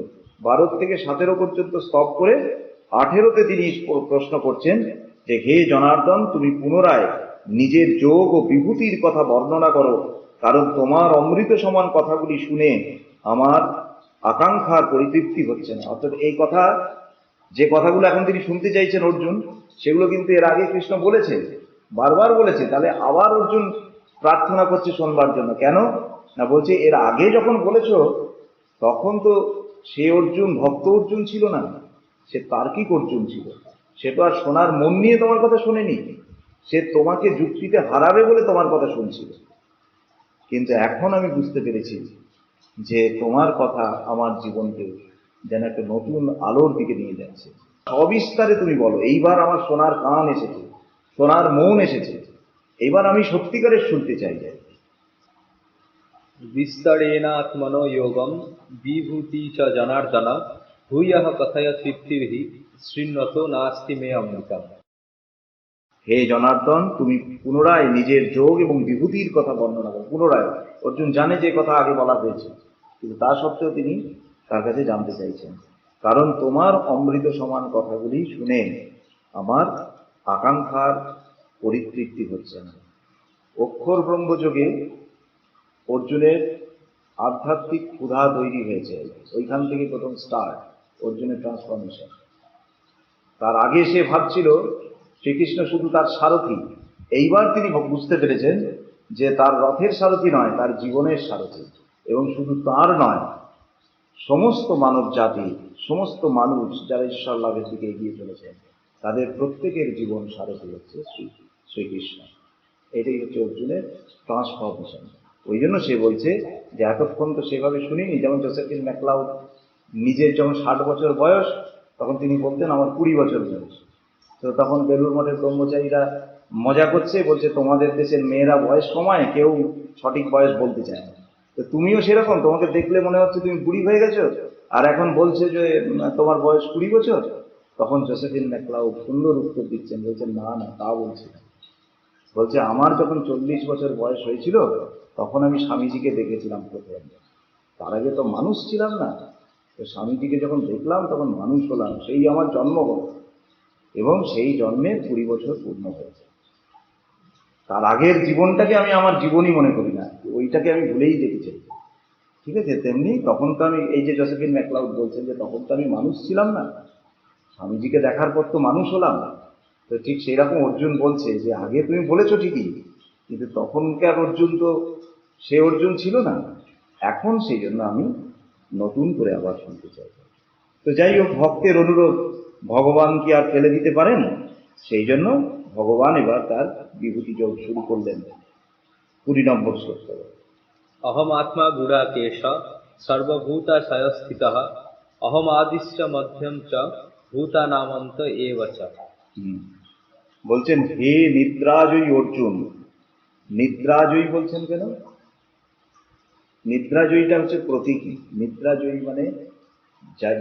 12 থেকে 17 পর্যন্ত স্তব করে 18তে তিনি প্রশ্ন করছেন যে হে জনার্দন, তুমি পুনরায় নিজের যোগ ও বিভূতির কথা বর্ণনা করো, কারণ তোমার অমৃত সমান কথাগুলি শুনে আমার আকাঙ্ক্ষার পরিতৃপ্তি হচ্ছে না। অর্থাৎ এই কথা, যে কথাগুলো এখন তিনি শুনতে চাইছেন অর্জুন, সেগুলো কিন্তু এর আগে কৃষ্ণ বলেছে, বারবার বলেছে। তাহলে আবার অর্জুন প্রার্থনা করছে শোনবার জন্য। কেন না, বলছে এর আগে যখন বলেছো তখন তো সে অর্জুন ভক্ত অর্জুন ছিল না, সে তার্কিক অর্জুন ছিল। সে তো আর শোনার মন নিয়ে তোমার কথা শোনেনি, সে তোমাকে যুক্তিতে হারাবে বলে তোমার কথা শুনছিল। কিন্তু এখন আমি বুঝতে পেরেছি যে তোমার কথা আমার জীবনকে যেন একটা নতুন আলোর দিকে নিয়ে যাচ্ছে। সবিস্তারে তুমি বলো, এইবার আমার শোনার কান এসেছে, শোনার মন এসেছে, এইবার আমি সত্যিকারের শুনতে চাই। বিস্তরেণাত্মনো যোগম বিভূতি চ জনার্দন ভূয়ঃ কথয় তৃপ্তির্হি শৃণ্বতো নাস্তি মে অমৃতম। হে জনার্দন, তুমি পুনরায় নিজের যোগ এবং বিভূতির কথা বর্ণনা করো। পুনরায়, অর্জুন জানে যে কথা আগে বলা হয়েছে, কিন্তু তা সত্ত্বেও তিনি তার কাছে জানতে চাইছেন, কারণ তোমার অমৃত সমান কথাগুলি শুনে আমার আকাঙ্ক্ষার পরিতৃপ্তি হচ্ছে না। অক্ষর ব্রহ্মযোগে অর্জুনের আধ্যাত্মিক ক্ষুধা তৈরি হয়েছে, ওইখান থেকে প্রথম স্টার্ট অর্জুনের ট্রান্সফরমেশন। তার আগে সে ভাবছিল শ্রীকৃষ্ণ শুধু তার সারথি, এইবার তিনি বুঝতে পেরেছেন যে তার রথের সারথি নয়, তার জীবনের সারথি। এবং শুধু তার নয়, সমস্ত মানব জাতি, সমস্ত মানুষ যারা ঈশ্বর লাভের দিকে এগিয়ে চলেছেন, তাদের প্রত্যেকের জীবন সারথি হচ্ছে শ্রীকৃষ্ণ। এটাই হচ্ছে অর্জুনের ট্রান্সফরমেশন। ওই জন্য সে বলছে যে এতক্ষণ তো সেভাবে শুনিনি, যেমন জোসেফিন ম্যাকলাউড নিজের যখন 60 বছর বয়স, তখন তিনি বলতেন আমার 20 বছর বয়স। তো তখন বেলুড় মঠের ব্রহ্মচারীরা মজা করছে, বলছে তোমাদের দেশের মেয়েরা বয়স কমায়, কেউ সঠিক বয়স বলতে চায় না। তো তুমিও সেরকম, তোমাকে দেখলে মনে হচ্ছে তুমি বুড়ি হয়ে গেছো, আর এখন বলছে যে তোমার বয়স 20 বছর। তখন জোসেফিন ম্যাকলাউড সুন্দর উত্তর দিচ্ছেন, বলছেন না না, তা বলছি না। বলছে আমার যখন 40 বছর বয়স হয়েছিল, তখন আমি স্বামীজিকে দেখেছিলাম প্রথম। তার আগে তো মানুষ ছিলাম না। তো স্বামীজিকে যখন দেখলাম তখন মানুষ হলাম, সেই আমার জন্ম হলো, এবং সেই জন্মের 20 বছর পূর্ণ হয়েছে। তার আগের জীবনটাকে আমি আমার জীবনই মনে করি না, ওইটাকে আমি ভুলেই যেতে চাই। ঠিক আছে, তেমনি তখন তো আমি, এই যে জোসেফিন ম্যাকলাউড বলছেন যে তখন তো আমি মানুষ ছিলাম না, স্বামীজিকে দেখার পর তো মানুষ হলাম। তো ঠিক সেই রকম অর্জুন বলছে যে আগে তুমি বলেছো ঠিকই, কিন্তু তখনকার অর্জুন তো সে অর্জুন ছিল না, এখন সেই জন্য আমি নতুন করে আবার শুনতে চাই। তো যাই হোক, ভক্তের অনুরোধ ভগবান কি আর ফেলে দিতে পারেন? সেই জন্য ভগবান এবার তার বিভূতি যোগ শুরু করলেন 20 নম্বর শ্লোক। অহম আত্মা গুড়াকেশ সর্বভূতাশয় স্থিতঃ অহম আদিশ্চ মধ্যম চ ভূতানামন্ত এব চ। বলছেন হে নিদ্রাজয়ী অর্জুন। নিদ্রাজয়ী বলছেন কেন? নিদ্রাজয়ীটা হচ্ছে প্রতীকী। নিদ্রাজয়ী মানে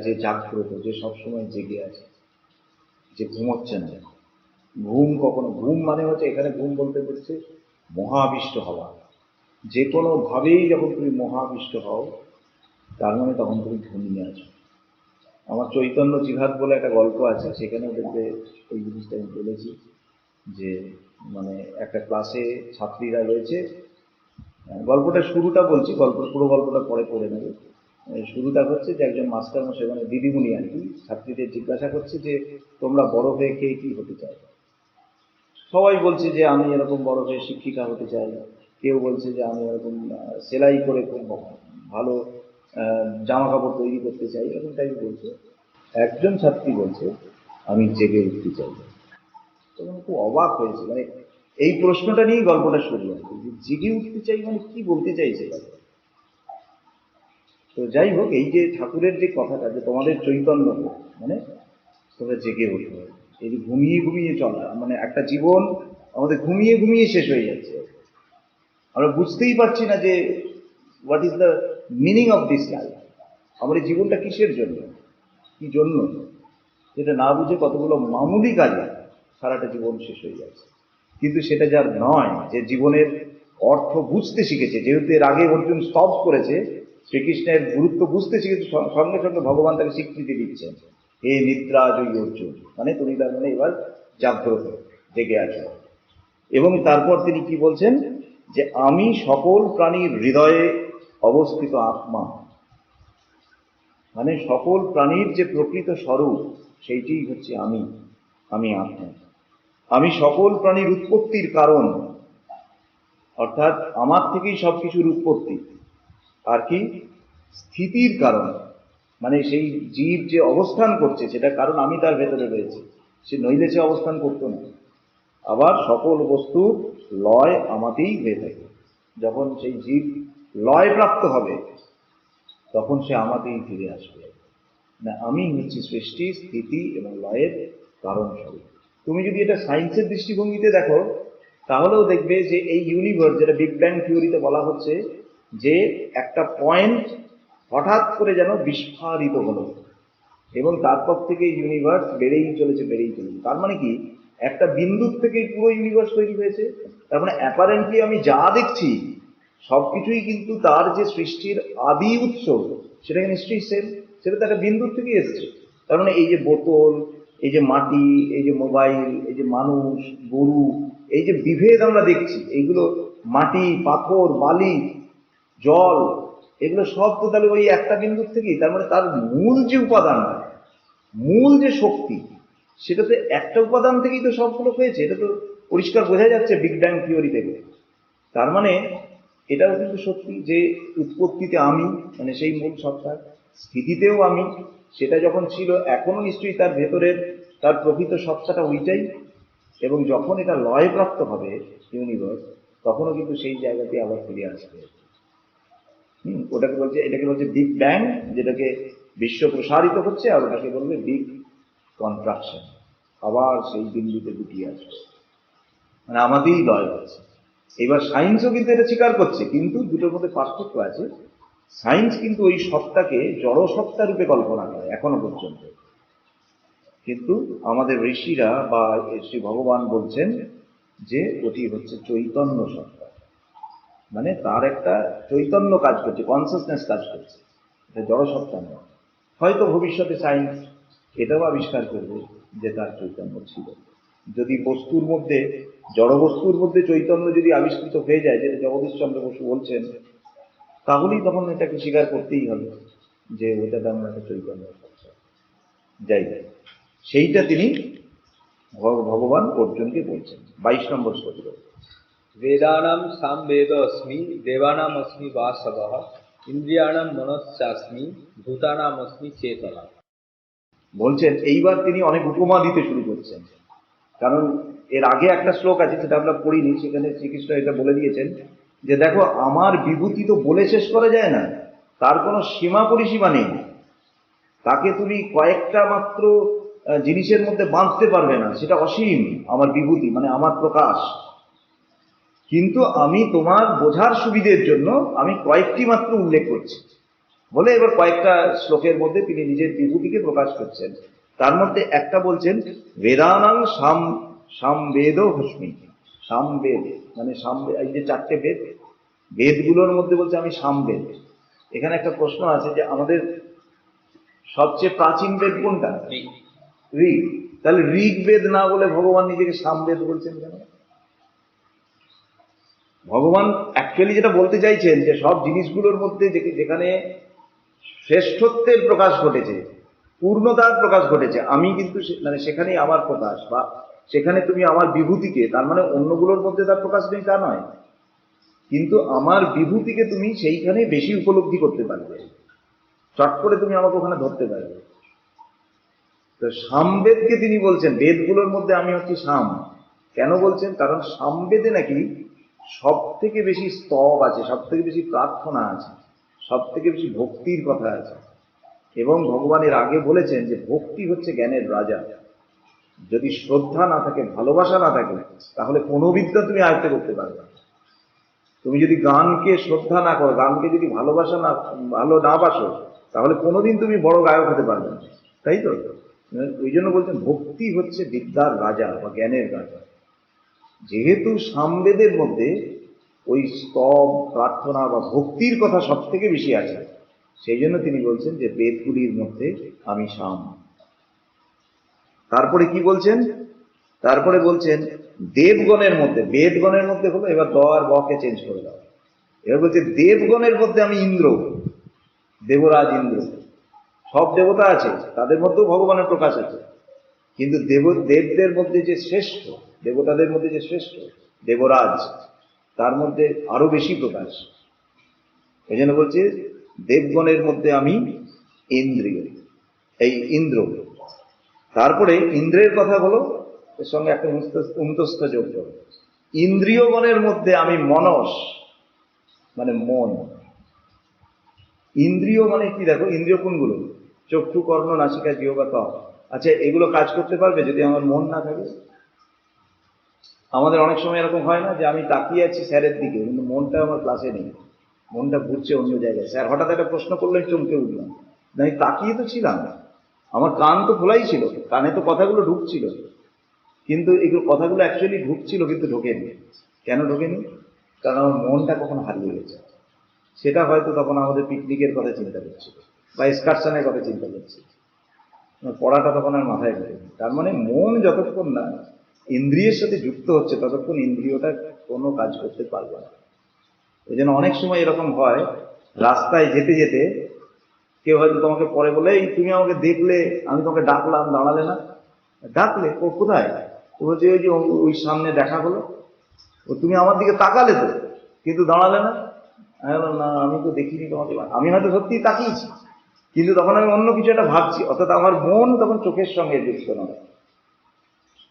যে জাগ্রত, যে সবসময় জেগে আছে, যে ঘুমোচ্ছে না। ঘুম কখনো, ঘুম মানে হচ্ছে, এখানে ঘুম বলতে বলছে মহাবিষ্ট হওয়া। যে কোনো ভাবেই যখন তুমি মহাবিষ্ট হও, তার মানে তখন তুমি ঘুমিয়ে আছো। আমার চৈতন্য জিহাদ বলে একটা গল্প আছে, সেখানেও দেখবে এই জিনিসটা আমি বলেছি যে মানে একটা ক্লাসে ছাত্রীরা রয়েছে। গল্পটা শুরুটা বলছি, পুরো গল্পটা পরে পড়ে নেবে। শুরুটা হচ্ছে যে একজন মাস্টার মশাই, মানে দিদিমণি আর কি, ছাত্রীদের জিজ্ঞাসা করছে যে তোমরা বড় হয়ে কে কি হতে চাও? সবাই বলছে যে আমি এরকম বড় হয়ে শিক্ষিকা হতে চাই, কেউ বলছে যে আমি এরকম সেলাই করে খুব ভালো জামা কাপড় তৈরি করতে চাই, এরকম টাইপ বলছে। একজন ছাত্রী বলছে আমি জেগে উঠতে চাই। তখন খুব অবাক হয়েছে, মানে এই প্রশ্নটা নিয়েই গল্পটা শুরু হয়, জেগে উঠতে চাই মানে কি বলতে চাইছে তারা। তো যাই হোক, এই যে ঠাকুরের যে কথাটা, যে তোমাদের চৈতন্য মানে তোমরা জেগে উঠবে, এই যে ঘুমিয়ে ঘুমিয়ে চলা, মানে একটা জীবন আমাদের ঘুমিয়ে ঘুমিয়ে শেষ হয়ে যাচ্ছে। আমরা বুঝতেই পারছি না যে what is the meaning of this life. আমার এই জীবনটা কিসের জন্য, কি জন্য, যেটা না বুঝে কতগুলো মামুলি কাজে সারাটা জীবন শেষ হয়ে যাচ্ছে। কিন্তু সেটা যার নয়, যে জীবনের অর্থ বুঝতে শিখেছে, যেহেতু এর আগে অর্জুন স্টপ করেছে, শ্রীকৃষ্ণের গুরুত্ব বুঝতে শিখেছে, সঙ্গে সঙ্গে ভগবান তাকে স্বীকৃতি দিচ্ছেন, হে নিদ্রাজয়ী অর্জুন, মানে তুমি তার মানে এবার জাগ্রত, জেগে আছো। এবং তারপর তিনি কি বলছেন, যে আমি সকল প্রাণীর হৃদয়ে অবস্থিত আত্মা, মানে সকল প্রাণীর যে প্রকৃত স্বরূপ সেইটি হচ্ছে আমি আত্মা। আমি সকল প্রাণীর উৎপত্তির কারণ, অর্থাৎ আমার থেকেই সবকিছুর উৎপত্তি। আর কি স্থিতির কারণ, মানে সেই জীব যে অবস্থান করছে সেটা কারণ আমি তার ভেতরে রয়েছে, সে নইলে সে অবস্থান করতো না। আবার সকল বস্তুর লয় আমাতেই হয়ে থাকে। যখন সেই জীব লয় প্রাপ্ত হবে তখন সে আমাতেই ফিরে আসবে। না, আমি হচ্ছি সৃষ্টি, স্থিতি এবং লয়ের কারণ স্বরূপ। তুমি যদি এটা সায়েন্সের দৃষ্টিভঙ্গিতে দেখো, তাহলেও দেখবে যে এই ইউনিভার্স, যেটা বিগ ব্যাং থিওরিতে বলা হচ্ছে, যে একটা পয়েন্ট হঠাৎ করে যেন বিস্ফারিত হলো, এবং তারপর থেকে ইউনিভার্স বেড়েই চলেছে। তার মানে কি, একটা বিন্দুর থেকেই পুরো ইউনিভার্স তৈরি হয়েছে। তার মানে অ্যাপারেন্টলি আমি যা দেখছি সবকিছুই কিন্তু তার যে সৃষ্টির আদি উৎস, সেটাকে নিশ্চয়ই সেটা তো একটা বিন্দুর থেকেই এসছে। তার মানে এই যে বোতল, এই যে মাটি, এই যে মোবাইল, এই যে মানুষ, গরু, এই যে বিভেদ আমরা দেখছি, এইগুলো মাটি, পাথর, বালি, জল, এগুলো সব তো তাহলে ওই একটা বিন্দুর থেকেই, তার মানে তার মূল যে উপাদানটা, মূল যে শক্তি, সেটা তো একটা উপাদান থেকেই তো সবগুলো হয়েছে। এটা তো পরিষ্কার বোঝা যাচ্ছে বিগ ব্যাং থিওরি থেকে। তার মানে এটাও কিন্তু সত্যি যে উৎপত্তিতে আমি, মানে সেই মূল সত্তা, স্থিতিতেও আমি, সেটা যখন ছিল এখনো নিশ্চয়ই তার ভেতরের তার প্রকৃত সত্তাটা ওইটাই, এবং যখন এটা লয়প্রাপ্ত হবে ইউনিভার্স, তখনও কিন্তু সেই জায়গাতে আবার ফিরে আসবে। ওটাকে বলছে, এটাকে বলছে বিগ ব্যাং, যেটাকে বিশ্ব প্রসারিত হচ্ছে, আর ওটাকে বলবে বিগ কন্ট্রাকশন, আবার সেই বিন্দুতে গুটিয়ে আসবে, মানে আমাদেরই লয় হচ্ছে। এবার সায়েন্সও কিন্তু এটা স্বীকার করছে, কিন্তু দুটোর মধ্যে পার্থক্য আছে। সায়েন্স কিন্তু ওই সত্তাকে জড় সত্তা রূপে কল্পনা করে এখনো পর্যন্ত, কিন্তু আমাদের ঋষিরা বা শ্রী ভগবান বলছেন যে ওটি হচ্ছে চৈতন্য সত্তা, মানে তার একটা চৈতন্য কাজ করছে, কনসিয়াসনেস কাজ করছে, এটা জড় সত্তা নয়। হয়তো ভবিষ্যতে সায়েন্স এটাও আবিষ্কার করবে যে তার চৈতন্য ছিল। যদি বস্তুর মধ্যে, জড় বস্তুর মধ্যে চৈতন্য যদি আবিষ্কৃত হয়ে যায়, যেটা জগদীশচন্দ্র বসু বলছেন, তাহলেই তখন এটাকে স্বীকার করতেই হবে যে ওটা তেমন একটা চৈতন্য সত্তা। যাই হোক, সেইটা তিনি ভগবান অর্জুনকে বলছেন 22 নম্বর শ্লোকে। वेदानां सामवेद अस्मि देवानाम अस्मि वासवः इंद्रियाणाम मनश्चास्मि भूतानाम अस्मि चेतना। বলছেন এইবার তিনি অনেক উপমা দিতে শুরু করছেন, কারণ এর আগে একটা শ্লোক আছে সেটা আমরা পড়িনি, সেখানে শ্রীকৃষ্ণ এটা বলে দিয়েছেন যে দেখো আমার বিভূতি তো বলে শেষ করা যায় না, তার কোনো সীমা পরিসীমা নেই, তাকে তুমি কয়েকটা মাত্র জিনিসের মধ্যে বাঁধতে পারবে না, সেটা অসীম আমার বিভূতি, মানে আমার প্রকাশ। কিন্তু আমি তোমার বোঝার সুবিধের জন্য আমি কয়েকটি মাত্র উল্লেখ করছি বলে এবার কয়েকটা শ্লোকের মধ্যে তিনি নিজের বিভূতিকে প্রকাশ করছেন। তার মধ্যে একটা বলছেন বেদানাং সামবেদ হস্মি, সামবেদ মানে এই যে 4টে বেদ, বেদগুলোর মধ্যে বলছে আমি সামবেদ। এখানে একটা প্রশ্ন আছে যে আমাদের সবচেয়ে প্রাচীন বেদ কোনটা? ঋগ। তাহলে ঋগ বেদ না বলে ভগবান নিজেকে সামবেদ বলছেন কেন? ভগবান অ্যাকচুয়ালি যেটা বলতে চাইছেন যে সব জিনিসগুলোর মধ্যে যেখানে শ্রেষ্ঠত্বের প্রকাশ ঘটেছে, পূর্ণতার প্রকাশ ঘটেছে, আমি কিন্তু মানে সেখানেই আমার প্রকাশ, বা সেখানে তুমি আমার বিভূতিকে, তার মানে অন্যগুলোর মধ্যে তার প্রকাশ নেই তা নয়, কিন্তু আমার বিভূতিকে তুমি সেইখানে বেশি উপলব্ধি করতে পারবে, চট করে তুমি আমাকে ওখানে ধরতে পারবে। তো সামবেদকে তিনি বলছেন বেদগুলোর মধ্যে আমি হচ্ছি সাম। কেন বলছেন? কারণ সামবেদে নাকি সব থেকে বেশি স্তব আছে, সব থেকে বেশি প্রার্থনা আছে, সব থেকে বেশি ভক্তির কথা আছে। এবং ভগবানের আগে বলেছেন যে ভক্তি হচ্ছে জ্ঞানের রাজা। যদি শ্রদ্ধা না থাকে, ভালোবাসা না থাকে, তাহলে কোনো বিদ্যা তুমি আয়ত্ত করতে পারবে না। তুমি যদি গানকে শ্রদ্ধা না করো, গানকে যদি ভালো না বাসো, তাহলে কোনোদিন তুমি বড় গায়ক হতে পারবে না, তাই তো? ওই জন্য বলছেন ভক্তি হচ্ছে বিদ্যার রাজা বা জ্ঞানের রাজা। যেহেতু সামবেদের মধ্যে ওই স্তব, প্রার্থনা বা ভক্তির কথা সব থেকে বেশি আছে, সেই জন্য তিনি বলছেন যে বেদগুলির মধ্যে আমি সাম। তারপরে কি বলছেন? তারপরে বলছেন দেবগণের মধ্যে, বেদগণের মধ্যে হলো, এবার দ আর বকে চেঞ্জ করে দাও, এবার বলছে দেবগণের মধ্যে আমি ইন্দ্র, দেবরাজ ইন্দ্র। সব দেবতা আছে, তাদের মধ্যেও ভগবানের প্রকাশ আছে, কিন্তু দেবদের মধ্যে যে শ্রেষ্ঠ, দেবতাদের মধ্যে যে শ্রেষ্ঠ দেবরাজ, তার মধ্যে আরো বেশি প্রকাশ। এই জন্য বলছে দেবগণের মধ্যে আমি ইন্দ্রিয়, এই ইন্দ্র। তারপরে ইন্দ্রের কথা হলো, এর সঙ্গে একটা উন্তস্থ যোগ করো, ইন্দ্রিয়গণের মধ্যে আমি মনস, মানে মন। ইন্দ্রিয় মানে কি? দেখো ইন্দ্রিয় কোনগুলো? চক্ষু, কর্ণ, নাসিকা, জিহ্বা, ত্বক। আচ্ছা, এগুলো কাজ করতে পারবে যদি আমার মন না থাকে? আমাদের অনেক সময় এরকম হয় না যে আমি তাকিয়ে আছি স্যারের দিকে, কিন্তু মনটা আমার ক্লাসে নেই, মনটা ঘুরছে অন্য জায়গায়। স্যার হঠাৎ একটা প্রশ্ন করলেন, চমকে উঠলাম, আমি তাকিয়ে তো ছিলাম, আমার কান তো খোলাই ছিল, কানে তো কথাগুলো ঢুকছিল, কিন্তু এগুলো কথাগুলো অ্যাকচুয়ালি ঢুকছিল কিন্তু ঢোকেনি। কেন ঢোকেনি? কারণ আমার মনটা কখন হারিয়ে গেছে। সেটা হয়তো তখন আমাদের পিকনিকের কথা চিন্তা করছিল বা এক্সকারশনের কথা চিন্তা করছিল, পড়াটা তখন আর মাথায় ঢোকেনি। তার মানে মন যতক্ষণ না ইন্দ্রিয়ের সাথে যুক্ত হচ্ছে ততক্ষণ ইন্দ্রিয়টা কোনো কাজ করতে পারবে না। এই জন্য অনেক সময় এরকম হয়, রাস্তায় যেতে যেতে কেউ হয়তো তোমাকে পরে বলে, এই তুমি আমাকে দেখলে, আমি তোমাকে ডাকলাম, দাঁড়ালে না। ডাকলে? ও কোথায়? ও বলছে ওই যে ওই সামনে দেখা হলো। ও তুমি আমার দিকে তাকালে তো, কিন্তু দাঁড়ালে না। আমি বললাম, না আমি তো দেখিনি তোমাকে। আমি হয়তো সত্যিই তাকিয়েছি, কিন্তু তখন আমি অন্য কিছু একটা ভাবছি, অর্থাৎ আমার মন তখন চোখের সঙ্গে যুক্ত নয়,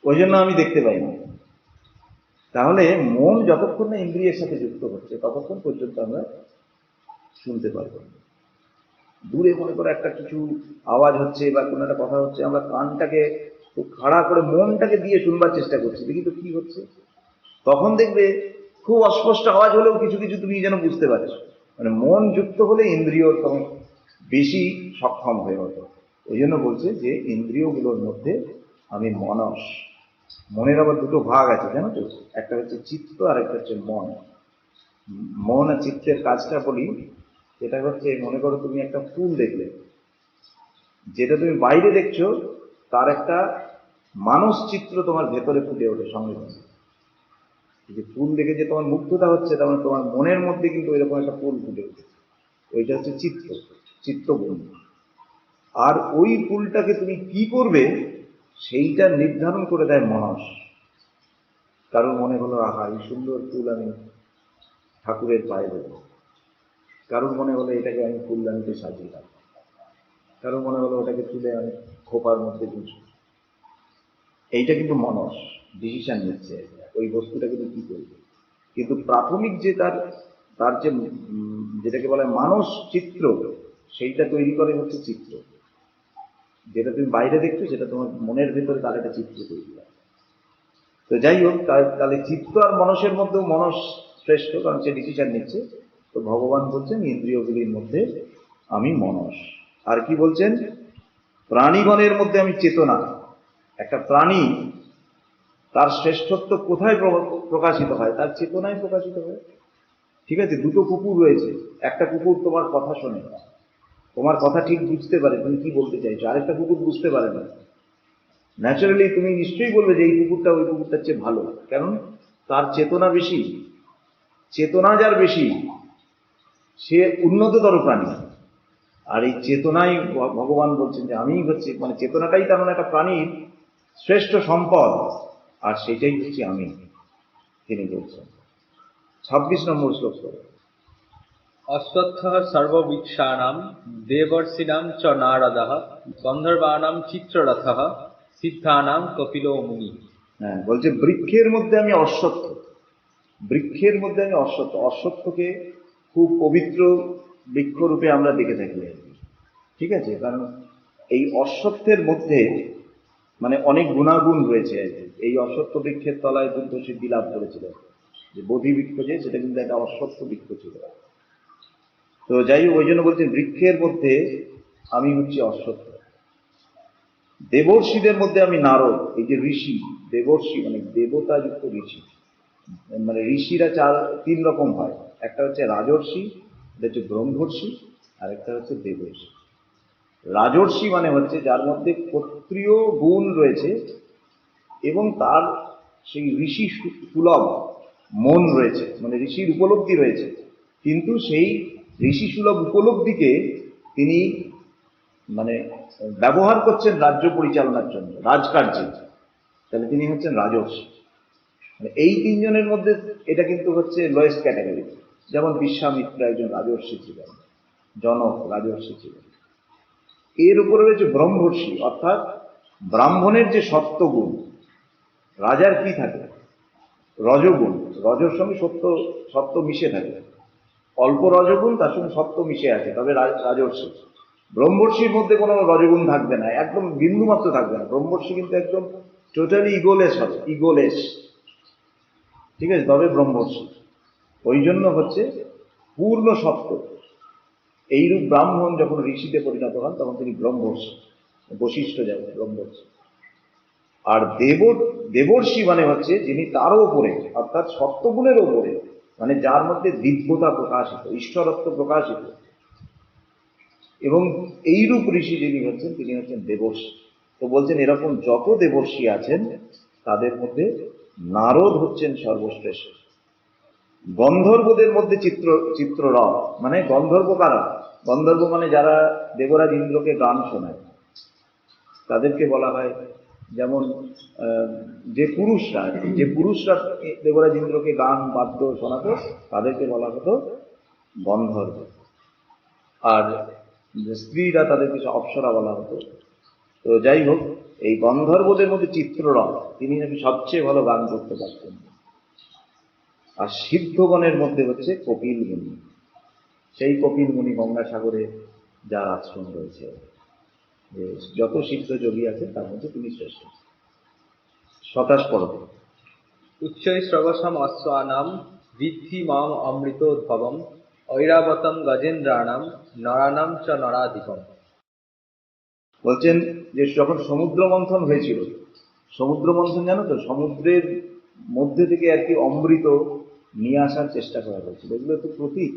ওই জন্য আমি দেখতে পাই না। তাহলে মন যতক্ষণ না ইন্দ্রিয়ের সাথে যুক্ত হচ্ছে ততক্ষণ পর্যন্ত আমরা শুনতে পারবো না। দূরে মনে করো একটা কিছু আওয়াজ হচ্ছে বা কোনো একটা কথা হচ্ছে, আমরা কানটাকে খুব খাড়া করে মনটাকে দিয়ে শুনবার চেষ্টা করছি, দেখি তো কি হচ্ছে। তখন দেখবে খুব অস্পষ্ট আওয়াজ হলেও কিছু কিছু তুমি যেন বুঝতে পারছো। মানে মন যুক্ত হলে ইন্দ্রিয় তখন বেশি সক্ষম হয়ে ওঠে। ওই জন্য বলছে যে ইন্দ্রিয়গুলোর মধ্যে আমি মনস। মনের আবার দুটো ভাগ আছে জানো তো, একটা হচ্ছে চিত্ত আর একটা হচ্ছে মন। মন আর চিত্তের কাজটা বলি, এটা হচ্ছে মনে করো তুমি একটা ফুল দেখলে, যেটা তুমি বাইরে দেখছো তার একটা মানস চিত্র তোমার ভেতরে ফুটে ওঠে সঙ্গে সঙ্গে। যে ফুল দেখে যে তোমার মুগ্ধতা হচ্ছে, তার মানে তোমার মনের মধ্যে কিন্তু এরকম একটা ফুল ফুটে ওঠে, ওইটা হচ্ছে চিত্ত, চিত্তগুণ। আর ওই ফুলটাকে তুমি কি করবে সেইটা নির্ধারণ করে দেয় মনস। কারোর মনে হলো আহা এই সুন্দর ফুল আমি ঠাকুরের পায়ে দেবো, কারোর মনে হলো এটাকে আমি ফুলদানিতে সাজিয়ে রাখবো, কারোর মনে হলো ওটাকে তুলে আমি খোপার মধ্যে গুছবো। এইটা কিন্তু মনস ডিসিশন নিচ্ছে ওই বস্তুটাকে তুমি কি করবে। কিন্তু প্রাথমিক যে তার তার যে যেটাকে বলে মানস চিত্র, সেইটা তৈরি করে হচ্ছে চিত্র। যেটা তুমি বাইরে দেখছো সেটা তোমার মনের ভেতরে তার একটা চিত্র তৈরি হয়। তো যাই হোক, তাহলে চিত্ত আর মনসের মধ্যেও মনস শ্রেষ্ঠ, কারণ সে ডিসিশন নিচ্ছে। তো ভগবান বলছেন ইন্দ্রিয়গুলির মধ্যে আমি মনস। আর কি বলছেন? প্রাণীগণের মধ্যে আমি চেতনা। একটা প্রাণী তার শ্রেষ্ঠত্ব কোথায় প্রকাশিত হয়? তার চেতনায় প্রকাশিত হয়। ঠিক আছে, দুটো কুকুর রয়েছে, একটা কুকুর তোমার কথা শোনে, তোমার কথা ঠিক বুঝতে পারে তুমি কি বলতে চাইছো, আরেকটা কুকুর বুঝতে পারে না। ন্যাচারালি তুমি নিশ্চয়ই বলবে যে এই কুকুরটা ওই কুকুরটার চেয়ে ভালো, কারণ তার চেতনা বেশি। চেতনা যার বেশি সে উন্নততর প্রাণী। আর এই চেতনাই ভগবান বলছেন যে আমি হচ্ছে, মানে চেতনাটাই তার মানে একটা প্রাণীর শ্রেষ্ঠ সম্পদ, আর সেটাই হচ্ছে আমি। তিনি বলছেন 26 নম্বর শ্লোক করে, অশ্বত্থः সর্ববৃক্ষাণাং দেবর্ষীণাং চ নারদः গন্ধর্বাণাং চিত্ররথः সিদ্ধানাং কপিলো মুনি। হ্যাঁ, বলছে বৃক্ষের মধ্যে আমি অশ্বত্থ। বৃক্ষের মধ্যে আমি অশ্বত্থ। অশ্বত্থকে খুব পবিত্র বৃক্ষরূপে আমরা দেখে থাকি আর কি। ঠিক আছে, কারণ এই অশ্বত্থের মধ্যে মানে অনেক গুণাগুণ রয়েছে আর কি। এই অশ্বত্থ বৃক্ষের তলায় বুদ্ধ সিদ্ধি লাভ করেছিল। যে বোধি বৃক্ষ, যে সেটা কিন্তু একটা অশ্বত্থ বৃক্ষ ছিল। তো যাই হোক, ওই জন্য বলছেন বৃক্ষের মধ্যে আমি হচ্ছি অশ্বত্থ। দেবর্ষিদের মধ্যে আমি নারদ। এই যে ঋষি, দেবর্ষি মানে দেবতা যুক্ত ঋষি। মানে ঋষিরা তিন রকম হয়। একটা হচ্ছে রাজর্ষি, এটা হচ্ছে ব্রহ্মর্ষি, আর একটা হচ্ছে দেবর্ষি। রাজর্ষি মানে হচ্ছে যার মধ্যে ক্ষত্রিয় গুণ রয়েছে এবং তার সেই ঋষি সুলভ মন রয়েছে, মানে ঋষির উপলব্ধি রয়েছে, কিন্তু সেই ঋষি সুলভ উপলব্ধিকে তিনি মানে ব্যবহার করছেন রাজ্য পরিচালনার জন্য, রাজকার্যে। তাহলে তিনি হচ্ছেন রাজর্ষি। মানে এই তিনজনের মধ্যে এটা কিন্তু হচ্ছে লোয়েস্ট ক্যাটাগরি। যেমন বিশ্বামিত্র একজন রাজর্ষি ছিলেন, জনক রাজর্ষি ছিলেন। এর উপরে রয়েছে ব্রহ্মর্ষি, অর্থাৎ ব্রাহ্মণের যে সত্যগুণ। রাজার কি থাকে? রজগুণ। রজর সঙ্গে সত্য মিশে থাকে। অল্প রজগুণ, তার সঙ্গে সত্য মিশে আছে, তবে রাজর্ষি। ব্রহ্মর্ষির মধ্যে কোনো রজগুণ থাকবে না, একদম বিন্দু মাত্র থাকবে না। ব্রহ্মর্ষি কিন্তু একদম টোটালি ইগোলেস হবে, ইগোলেস। ঠিক আছে, তবে ব্রহ্মর্ষি। ওই জন্য হচ্ছে পূর্ণ সত্য। এইরূপ ব্রাহ্মণ যখন ঋষিতে পরিণত হন তখন তিনি ব্রহ্মর্ষি, বশিষ্ঠ যাবে ব্রহ্মর্ষি। আর দেবর্ষি মানে হচ্ছে যিনি তারও ওপরে, অর্থাৎ সত্যগুণের ওপরে, মানে যার মধ্যে দিব্যতা প্রকাশিত, ঈশ্বরত্ব প্রকাশিত। এবং এইরূপ ঋষি যিনি হচ্ছেন তিনি হচ্ছেন দেবর্ষি। তো বলছেন এরকম যত দেবর্ষি আছেন তাদের মধ্যে নারদ হচ্ছেন সর্বশ্রেষ্ঠ। গন্ধর্বদের মধ্যে চিত্ররথ, মানে গন্ধর্ব কারা? গন্ধর্ব মানে যারা দেবরাজ ইন্দ্রকে গান শোনায়, তাদেরকে বলা হয়, যেমন যে পুরুষরা দেবরাজ ইন্দ্রকে গান বাদ্য শোনাতো তাদেরকে বলা হতো গন্ধর্ব, আর স্ত্রীরা তাদেরকে অপ্সরা বলা হতো। তো যাই হোক, এই গন্ধর্বদের মধ্যে চিত্ররথ, তিনি নাকি সবচেয়ে ভালো গান করতে পারতেন। আর সিদ্ধগণের মধ্যে হচ্ছে কপিল মুনি, সেই কপিল মুনি গঙ্গাসাগরে যার আশ্রম রয়েছে, যে যত সিদ্ধ যোগী আছে তার মধ্যে তিনি শ্রেষ্ঠ। 27 পর্ব। উচ্চৈ শ্রবসম অশ্বানাম বিদ্ধি মাম অমৃতোদ্ভবম ঐরাবতম গজেন্দ্রাণাম নরানাম চ নরাধিপম। বলছেন যে যখন সমুদ্র মন্থন হয়েছিল, সমুদ্র মন্থন জানো তো, সমুদ্রের মধ্যে থেকে আর কি অমৃত নিয়ে আসার চেষ্টা করা হয়েছিল। এগুলো তো প্রতীক।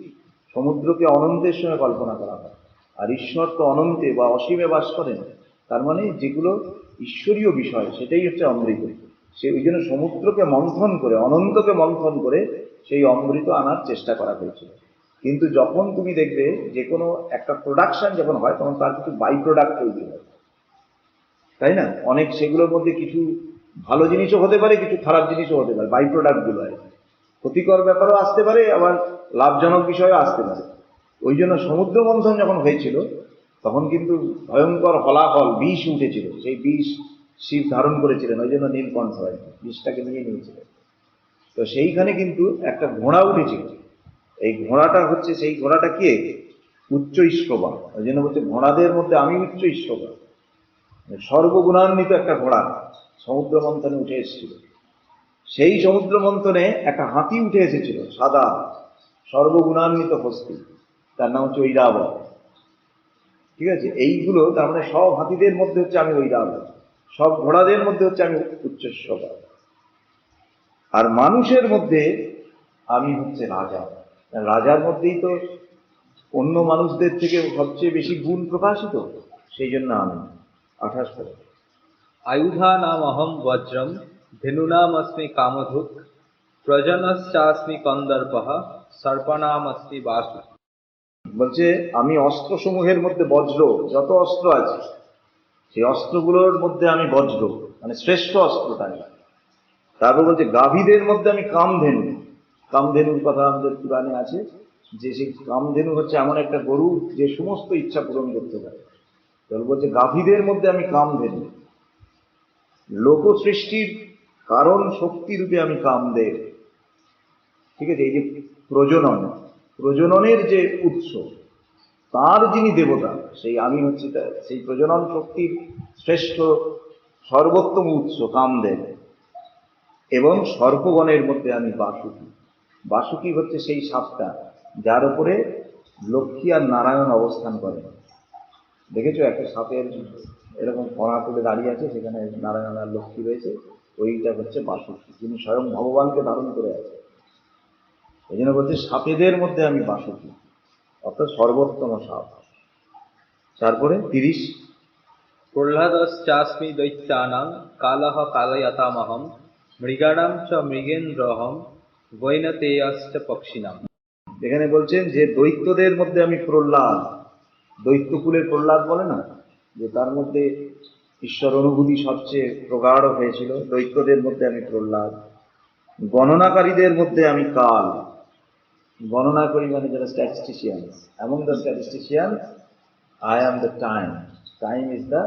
সমুদ্রকে অনন্তের সঙ্গে কল্পনা করা হয়, আর ঈশ্বর তো অনন্তে বা অসীমে বাস করেন, তার মানে যেগুলো ঈশ্বরীয় বিষয় সেটাই হচ্ছে অমৃত। ওই জন্য সমুদ্রকে মন্থন করে, অনন্তকে মন্থন করে সেই অমৃত আনার চেষ্টা করা হয়েছিল। কিন্তু যখন তুমি দেখবে যে কোনো একটা প্রোডাকশন যখন হয়, তখন তার কিছু বাই প্রোডাক্ট তৈরি হয়, তাই না? অনেক সেগুলোর মধ্যে কিছু ভালো জিনিসও হতে পারে, কিছু খারাপ জিনিসও হতে পারে, বাই প্রোডাক্ট গুলো হয়। ক্ষতিকর ব্যাপারও আসতে পারে, আবার লাভজনক বিষয়ও আসতে পারে। ওই জন্য সমুদ্র মন্থন যখন হয়েছিল তখন কিন্তু ভয়ঙ্কর হলাহল, বিষ উঠেছিল। সেই বিষ শিব ধারণ করেছিলেন, ওই জন্য নীলকণ্ঠ হয়, বিষটাকে নিয়ে নিয়েছিলেন। তো সেইখানে কিন্তু একটা ঘোড়া উঠেছিল। এই ঘোড়াটা হচ্ছে, সেই ঘোড়াটা কে? উচ্চ ঈশ্ববা। ওই জন্য বলছে ঘোড়াদের মধ্যে আমি উচ্চ ঈশ্ববা, সর্বগুণান্বিত একটা ঘোড়া সমুদ্র মন্থনে উঠে এসেছিল। সেই সমুদ্র মন্থনে একটা হাতি উঠে এসেছিল, সাদা সর্বগুণান্বিত হস্তি, তার নাম হচ্ছে ঐরাবত। ঠিক আছে, এইগুলো তার মানে সব হাতিদের মধ্যে হচ্ছে আমি ঐরাবত, সব ঘোড়াদের মধ্যে হচ্ছে আমি উচ্চস্ববা, আর মানুষের মধ্যে আমি হচ্ছে রাজা। রাজার মধ্যেই তো অন্য মানুষদের থেকে সবচেয়ে বেশি গুণ প্রকাশিত, সেই জন্য আমি। 28 করে। আয়ুধানামহম বজ্রম ধেনুনামস্মি কামধুক প্রজনশ্চাস্মি কন্দর্পঃ সর্পনামস্মি বাসু। বলছে আমি অস্ত্রসমূহের মধ্যে বজ্র, যত অস্ত্র আছে সেই অস্ত্রগুলোর মধ্যে আমি বজ্র, মানে শ্রেষ্ঠ অস্ত্রটা। তারপর বলছে গাভীদের মধ্যে আমি কামধেনু। কামধেনুর কথা আমাদের পুরাণে আছে, যে সেই কামধেনু হচ্ছে এমন একটা গরু যে সমস্ত ইচ্ছা পূরণ করতে পারে। তাহলে বলছে গাভীদের মধ্যে আমি কামধেনু। লোক সৃষ্টির কারণ শক্তি রূপে আমি কামদেব। ঠিক আছে, এই যে প্রজননের যে উৎস, তার যিনি দেবতা, সেই আমি হচ্ছি সেই প্রজনন শক্তির শ্রেষ্ঠ সর্বোত্তম উৎস কামদেব। এবং সর্পগণের মধ্যে আমি বাসুকি। বাসুকি হচ্ছে সেই সাপটা যার উপরে লক্ষ্মী আর নারায়ণ অবস্থান করেন। দেখেছো একটা সাপের এরকম ফণা তুলে দাঁড়িয়ে আছে, সেখানে নারায়ণ আর লক্ষ্মী রয়েছে, ওইটা হচ্ছে বাসুকি, যিনি স্বয়ং ভগবানকে ধারণ করে আছে। এই জন্য বলছে সাপেদের মধ্যে আমি বাসুকি, অর্থাৎ সর্বোত্তম সাপ। তারপরে 30। প্রহ্লাদশ্চাস্মি দৈত্যানাং কালহ কালয়তামহম মৃগাণাং চ মৃগেন্দ্রহম বৈনতেয়শ্চ পক্ষিণাম। এখানে বলছেন যে দৈত্যদের মধ্যে আমি প্রহ্লাদ, দৈত্যকুলের প্রহ্লাদ বলে না, যে তার মধ্যে ঈশ্বর অনুভূতি সবচেয়ে প্রগাঢ় হয়েছিল, দৈত্যদের মধ্যে আমি প্রহ্লাদ। গণনাকারীদের মধ্যে আমি কাল। গণনা করি মানে যারা statistician, among the statistician I am the time. Time is the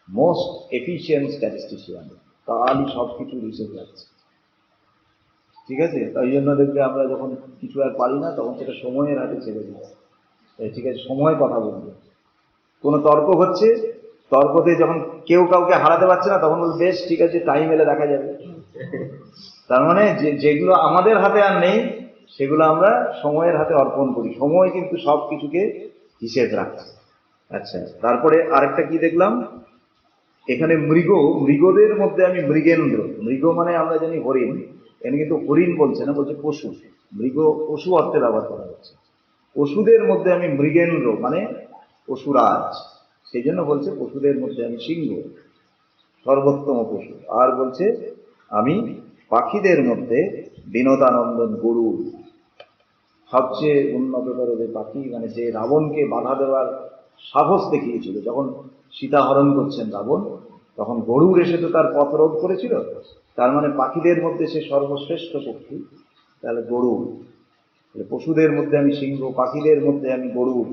most efficient statistician. কালই সব কিছু রিসেট যাচ্ছে। ঠিক আছে, তাই জন্য দেখবে আমরা যখন কিছু আর পারি না, তখন সেটা সময়ের হাতে ছেড়ে দিই। ঠিক আছে, সময় কথা বলবে। কোনো তর্ক হচ্ছে, তর্কতে যখন কেউ কাউকে হারাতে পারছে না, তখন বলবে বেশ ঠিক আছে, টাইম এলে দেখা যাবে। তার মানে যেগুলো আমাদের হাতে আর নেই, সেগুলো আমরা সময়ের হাতে অর্পণ করি। সময় কিন্তু সব কিছুকে হিসেব রাখছে। আচ্ছা, তারপরে আরেকটা কি দেখলাম এখানে, মৃগদের মধ্যে আমি মৃগেন্দ্র। মৃগ মানে আমরা জানি হরিণ, এখানে কিন্তু হরিণ বলছে না, বলছে পশু। মৃগ পশু অর্থে ব্যবহার করা হচ্ছে। পশুদের মধ্যে আমি মৃগেন্দ্র, মানে পশুরাজ, সেই জন্য বলছে পশুদের মধ্যে আমি সিংহ, সর্বোত্তম পশু। আর বলছে আমি পাখিদের মধ্যে বিনোদানন্দন গরুড়। সবচেয়ে উন্নততর যে পাখি, মানে যে রাবণকে বাধা দেওয়ার সাহস দেখিয়েছিল, যখন সীতা হরণ করছেন রাবণ, তখন গরুড় এসে তো তার পথ রোধ করেছিল। তার মানে পাখিদের মধ্যে সে সর্বশ্রেষ্ঠ পক্ষী, তাহলে গরুড়। পশুদের মধ্যে আমি সিংহ, পাখিদের মধ্যে আমি গরুড়,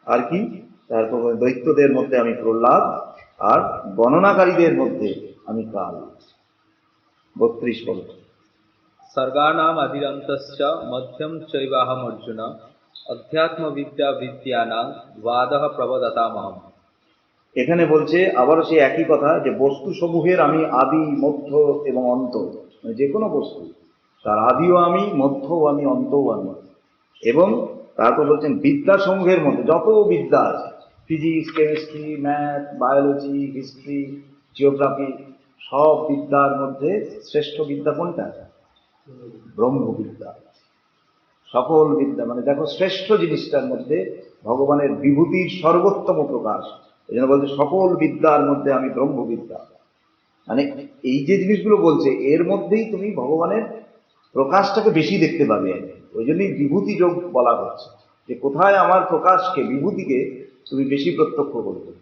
আর কি, তারপর দৈত্যদের মধ্যে আমি প্রহ্লাদ, আর গণনাকারীদের মধ্যে আমি কাল। 32 বল। सर्गाणाम अधिरन्तश्च मध्यम चैवाहम अर्जुन अध्यात्म विद्या विद्यानां वादः प्रवदतामहम्। এখানে বলছে আবারও সেই একই কথা, যে বস্তু সমূহের আমি আদি, মধ্য এবং অন্ত। মানে যে কোনো বস্তু তার আদিও আমি, মধ্যও আমি, অন্তও আমি। এবং তারপর বলছেন বিদ্যা সমূহের মধ্যে যত বিদ্যা আছে, physics, chemistry, math, biology, history, geography, সব বিদ্যার মধ্যে শ্রেষ্ঠ বিদ্যা কোনটা? ব্রহ্মবিদ্যা। সকল বিদ্যা, মানে দেখো শ্রেষ্ঠ জিনিসটার মধ্যে ভগবানের বিভূতির সর্বোত্তম প্রকাশ। এই জন্য বলছে সকল বিদ্যার মধ্যে আমি ব্রহ্মবিদ্যা। মানে এই যে জিনিসগুলো বলছে, এর মধ্যেই তুমি ভগবানের প্রকাশটাকে বেশি দেখতে পাবে। ওই জন্যই বিভূতি যোগ বলা হচ্ছে, যে কোথায় আমার প্রকাশকে, বিভূতিকে তুমি বেশি প্রত্যক্ষ করবে।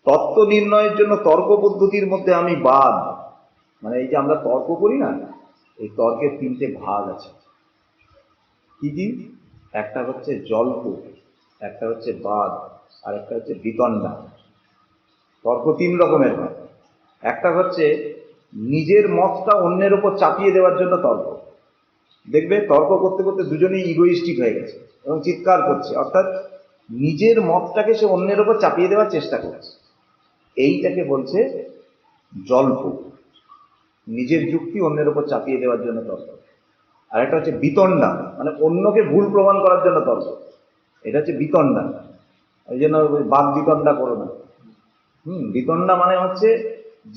তত্ত্ব নির্ণয়ের জন্য তর্ক পদ্ধতির মধ্যে আমি বাদ। মানে এই যে আমরা তর্ক করি না, এই তর্কের 3টে ভাগ আছে। কি কি? একটা হচ্ছে জল্প, একটা হচ্ছে বাদ, আর একটা হচ্ছে বিতণ্ডা। তর্ক 3 রকমের হয়। একটা হচ্ছে নিজের মতটা অন্যের উপর চাপিয়ে দেওয়ার জন্য তর্ক। দেখবে তর্ক করতে করতে দুজনেই ইগোইস্টিক হয়ে গেছে এবং চিৎকার করছে, অর্থাৎ নিজের মতটাকে সে অন্যের উপর চাপিয়ে দেওয়ার চেষ্টা করছে। এইটাকে বলছে জল্প, নিজের যুক্তি অন্যের উপর চাপিয়ে দেওয়ার জন্য তর্ক। আর একটা হচ্ছে বিতণ্ডা, মানে অন্যকে ভুল প্রমাণ করার জন্য তর্ক। এটা হচ্ছে বিতণ্ডা। ওই জন্য বাদ বিতণ্ডা করো না। বিতণ্ডা মানে হচ্ছে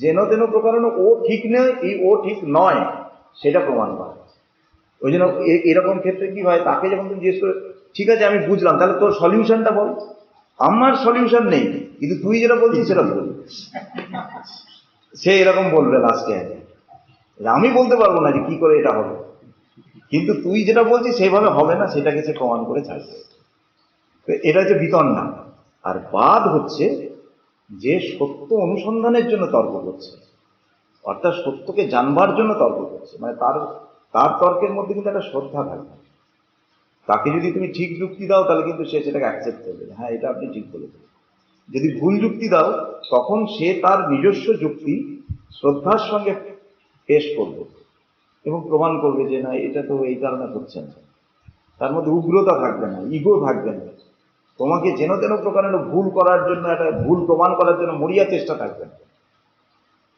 যেন তেন প্রকারণ ও ঠিক নয়, এই ও ঠিক নয় সেটা প্রমাণ করা। ওই জন্য এরকম ক্ষেত্রে কি হয়, তাকে যখন তুমি জিজ্ঞেস করে, ঠিক আছে আমি বুঝলাম, তাহলে তোর সলিউশনটা বল। আমার সলিউশন নেই, কিন্তু তুই যেটা বলছিস সেটা বল। সে এরকম বলবে লাস্টে, আমি বলতে পারবো না যে কি করে এটা হবে, কিন্তু তুই যেটা বলছিস সেইভাবে হবে না, সেটাকে সে প্রমাণ করে ছাড়বে। এটা হচ্ছে বিতণ্ডা। আর বাদ হচ্ছে যে সত্য অনুসন্ধানের জন্য তর্ক করছে, অর্থাৎ সত্যকে জানবার জন্য তর্ক করছে। মানে তার তর্কের মধ্যে কিন্তু একটা শ্রদ্ধা থাকবে। তাকে যদি তুমি ঠিক যুক্তি দাও, তাহলে কিন্তু সে সেটাকে অ্যাকসেপ্ট করবে, হ্যাঁ এটা আপনি ঠিক বলেছেন। যদি ভুল যুক্তি দাও, তখন সে তার নিজস্ব যুক্তি শ্রদ্ধার সঙ্গে পেশ করবে এবং প্রমাণ করবে যে না, এটা তো এই কারণে করছেন। তার মধ্যে উগ্রতা থাকবে না, ইগো থাকবে না, তোমাকে যেন তেন প্রকারের ভুল করার জন্য, একটা ভুল প্রমাণ করার জন্য মরিয়া চেষ্টা থাকবে না।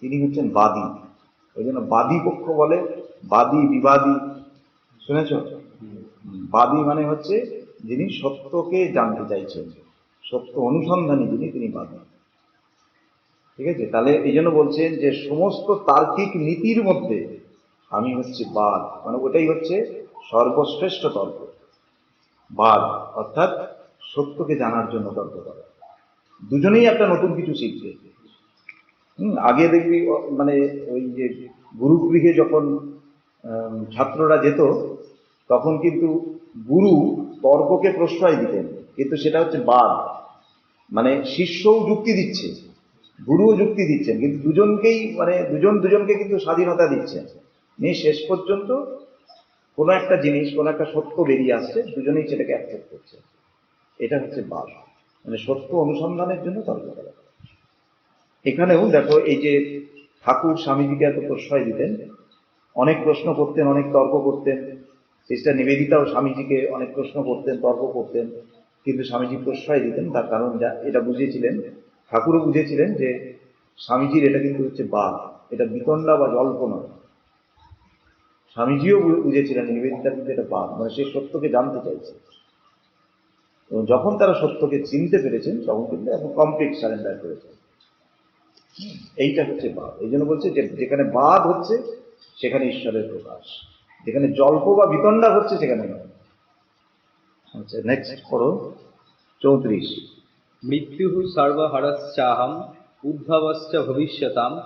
তিনি হচ্ছেন বাদী। ওই জন্য বাদী পক্ষ বলে, বাদী বিবাদী, শুনেছ? বাদী মানে হচ্ছে যিনি সত্যকে জানতে চাইছেন, সত্য অনুসন্ধানী যিনি, তিনি বাদী। ঠিক আছে? তাহলে এই জন্য বলছেন যে সমস্ত তার্কিক নীতির মধ্যে আমি হচ্ছে বাদ, মানে ওটাই হচ্ছে সর্বশ্রেষ্ঠ তর্ক। বাদ অর্থাৎ সত্যকে জানার জন্য তর্ক করা। দুজনেই একটা নতুন কিছু শিখবে। আগে দেখবি মানে ওই যে গুরুগৃহে যখন ছাত্ররা যেত, তখন কিন্তু গুরু তর্ককে প্রশ্রয় দিতেন, কিন্তু সেটা হচ্ছে বাদ। মানে শিষ্যও যুক্তি দিচ্ছে, গুরুও যুক্তি দিচ্ছেন, কিন্তু দুজনকেই, মানে দুজনকে কিন্তু স্বাধীনতা দিচ্ছেন। নিয়ে শেষ পর্যন্ত কোনো একটা জিনিস, কোনো একটা সত্য বেরিয়ে আসছে, দুজনেই সেটাকে অ্যাকসেপ্ট করছে। এটা হচ্ছে বাদ, মানে সত্য অনুসন্ধানের জন্য তর্ক করা। এখানেও দেখো, এই যে ঠাকুর স্বামীজিকে এত প্রশ্রয় দিতেন, অনেক প্রশ্ন করতেন, অনেক তর্ক করতেন। সিস্টার নিবেদিতাও স্বামীজিকে অনেক প্রশ্ন করতেন, তর্ক করতেন, কিন্তু স্বামীজি প্রশ্রয় দিতেন। তার কারণ এটা বুঝেছিলেন, ঠাকুরও বুঝেছিলেন, যে স্বামীজির এটা কিন্তু হচ্ছে বাদ, এটা বিতণ্ডা বা জল্প নয়। স্বামীজিও বুঝেছিলেন নিবেদিতার কিন্তু এটা বাদ, মানে সে সত্যকে জানতে চাইছে। এবং যখন তারা সত্যকে চিনতে পেরেছেন, তখন কিন্তু এখন কমপ্লিট সারেন্ডার করেছেন। এইটা হচ্ছে বাদ। এই জন্য বলছে যে যেখানে বাদ হচ্ছে সেখানে ঈশ্বরের প্রকাশ, যেখানে জল্প বা বিতণ্ডা হচ্ছে সেখানে নয়। আচ্ছা, নেক্সট পড়ো 34। मृत्युः सर्वहरश्चाहम् उद्भवश्च भविष्यताम्